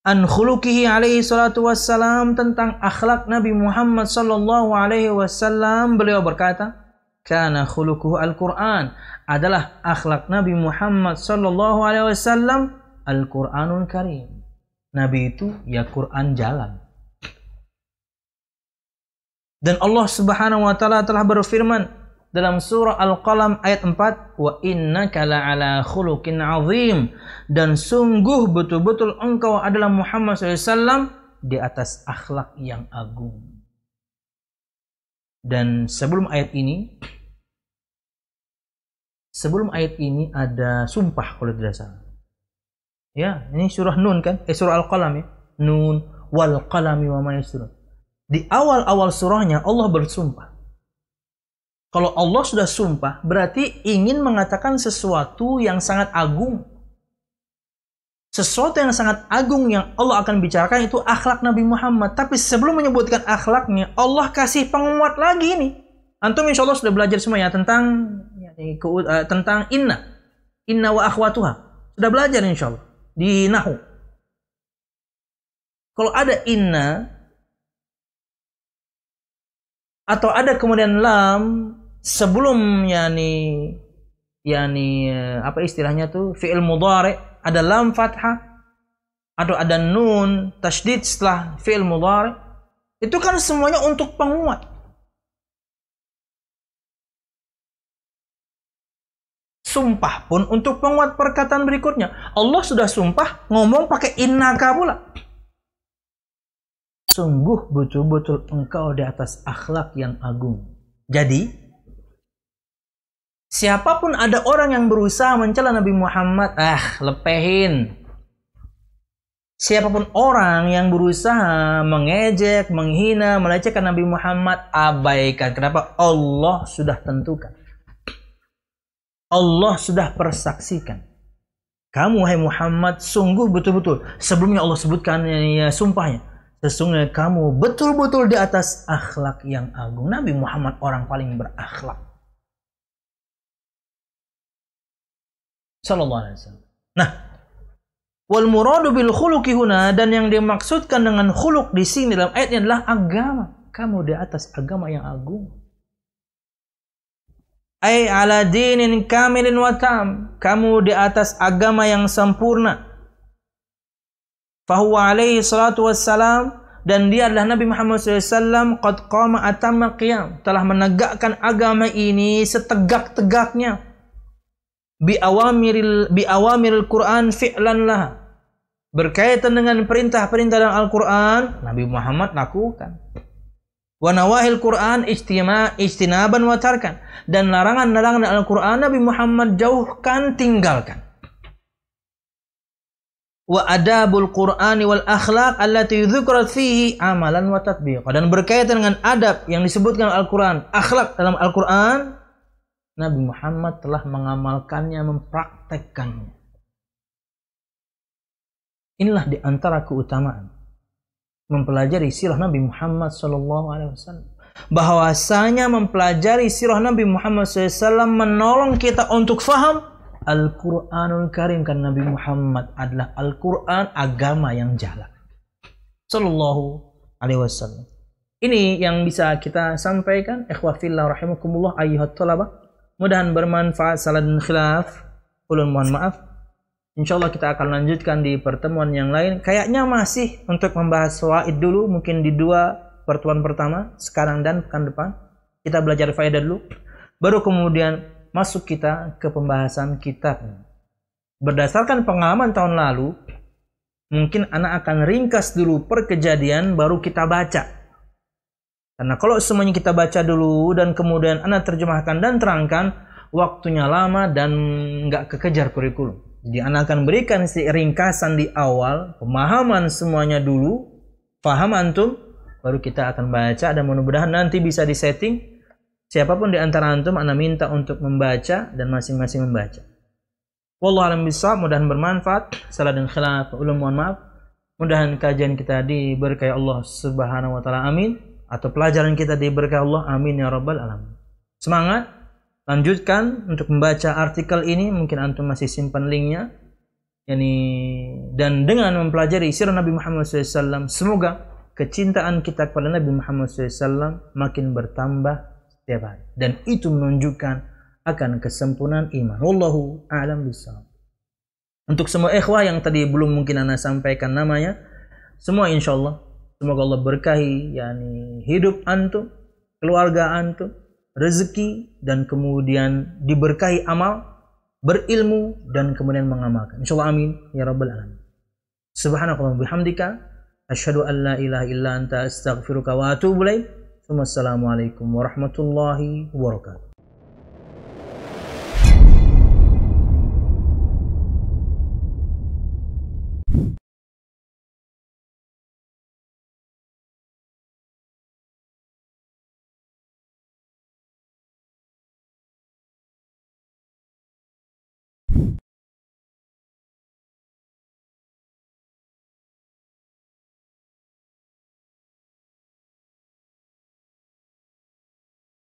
an khuluqihi alaihi salatu wassalam, tentang akhlak Nabi Muhammad sallallahu alaihi wasallam, beliau berkata, kana khuluquhu al-Qur'an, adalah akhlak Nabi Muhammad sallallahu alaihi wasallam Al-Qur'anul Karim. Nabi itu ya Quran jalan. Dan Allah Subhanahu wa taala telah berfirman dalam surah Al-Qalam ayat 4, wa innaka la'ala khuluqin 'azim, dan sungguh betul-betul engkau adalah Muhammad SAW di atas akhlak yang agung. Dan sebelum ayat ini ada sumpah kalau tidak salah. Ya, ini surah Nun kan? Surah Al-Qalam ya. Nun wal qalami wa ma yasturun. Di awal-awal surahnya Allah bersumpah. Kalau Allah sudah sumpah, berarti ingin mengatakan sesuatu yang sangat agung. Sesuatu yang sangat agung yang Allah akan bicarakan itu akhlak Nabi Muhammad. Tapi sebelum menyebutkan akhlaknya, Allah kasih penguat lagi nih. Antum insya Allah sudah belajar semua ya tentang inna wa akhwatuha. Sudah belajar insya Allah di Nahwu. Kalau ada inna atau ada kemudian lam sebelum apa istilahnya tuh fi'il mudhari, ada lam fathah atau ada nun tasydid setelah fi'il mudhari, itu kan semuanya untuk penguat. Sumpah pun untuk penguat perkataan berikutnya. Allah sudah sumpah ngomong pakai innaka pula. Sungguh betul-betul engkau di atas akhlak yang agung. Jadi, siapapun ada orang yang berusaha mencela Nabi Muhammad, lepehin. Siapapun orang yang berusaha mengejek, menghina, melecehkan Nabi Muhammad, abaikan. Kenapa? Allah sudah tentukan. Allah sudah persaksikan. Kamu, hai Muhammad, sungguh betul-betul. Sebelumnya Allah sebutkan sumpahnya. Sesungguhnya kamu betul-betul di atas akhlak yang agung. Nabi Muhammad orang paling berakhlak. Sallallahu alaihi wasallam. Nah, wal muradu bil khuluqi huna, dan yang dimaksudkan dengan khuluq di sini dalam ayat ini adalah agama. Kamu di atas agama yang agung. Ai ala dinin kamilin wa tam. Kamu di atas agama yang sempurna. Fahuwa alaihi salatu wassalam. Dan dia adalah Nabi Muhammad SAW. Qad qama atamma qiyam. Telah menegakkan agama ini setegak-tegaknya. Bi awamiril Quran fi'lan laha. Berkaitan dengan perintah-perintah dalam Al-Quran, Nabi Muhammad lakukan. Wa nawahil Quran ijtinaban wa tarkan. Dan larangan-larangan Al-Quran Nabi Muhammad jauhkan, tinggalkan. Wa adabul Qur'ani wal akhlaq allati dzukrat fihi amalan wa tatbiq. Dan berkaitan dengan adab yang disebutkan Al-Quran, akhlak dalam Al-Quran, Nabi Muhammad telah mengamalkannya, mempraktekkannya. Inilah di antara keutamaan mempelajari sirah Nabi Muhammad SAW. Bahwasanya mempelajari sirah Nabi Muhammad SAW menolong kita untuk faham Al-Quranul Karim. Karena Nabi Muhammad adalah Al-Quran, agama yang jalan. Sallallahu alaihi wasallam. Ini yang bisa kita sampaikan. Ikhwah fillah rahimakumullah ayyuhat thalabah. Mudahan bermanfaat. Salah dan khilaf, ulun mohon maaf. InsyaAllah kita akan lanjutkan di pertemuan yang lain. Kayaknya masih untuk membahas fawaid dulu. Mungkin di 2 pertemuan pertama, sekarang dan pekan depan. Kita belajar faedah dulu. Baru kemudian masuk kita ke pembahasan kitab. Berdasarkan pengalaman tahun lalu, mungkin anak akan ringkas dulu per kejadian, baru kita baca. Karena kalau semuanya kita baca dulu, dan kemudian anak terjemahkan dan terangkan, waktunya lama dan nggak kekejar kurikulum. Jadi anak akan berikan ringkasan di awal, pemahaman semuanya dulu, paham antum, baru kita akan baca, dan mudah-mudahan nanti bisa disetting. Siapapun di antara antum, anak minta untuk membaca dan masing-masing membaca. Wallahu a'lam bishawab, mudahan bermanfaat. Salah dan khilaf, ulun mohon maaf. Mudahan kajian kita diberkahi Allah Subhanahu wa taala, amin. Atau pelajaran kita diberkahi Allah, amin ya rabbal alamin. Semangat. Lanjutkan untuk membaca artikel ini, mungkin antum masih simpan linknya. Dan dengan mempelajari sirah Nabi Muhammad SAW, semoga kecintaan kita kepada Nabi Muhammad SAW makin bertambah setiap hari. Dan itu menunjukkan akan kesempurnaan iman. Wallahu a'lam bishawab. Untuk semua ikhwah yang tadi belum mungkin ana sampaikan namanya, semua insyaallah semoga Allah berkahi hidup antum, keluarga antum, rezeki, dan kemudian diberkahi amal, berilmu, dan kemudian mengamalkan. Insyaallah amin ya rabbal alamin. Subhanakallahumma bihamdika asyhadu an la ilaha illa anta astaghfiruka wa atubu ilaik. Wassalamualaikum warahmatullahi wabarakatuh.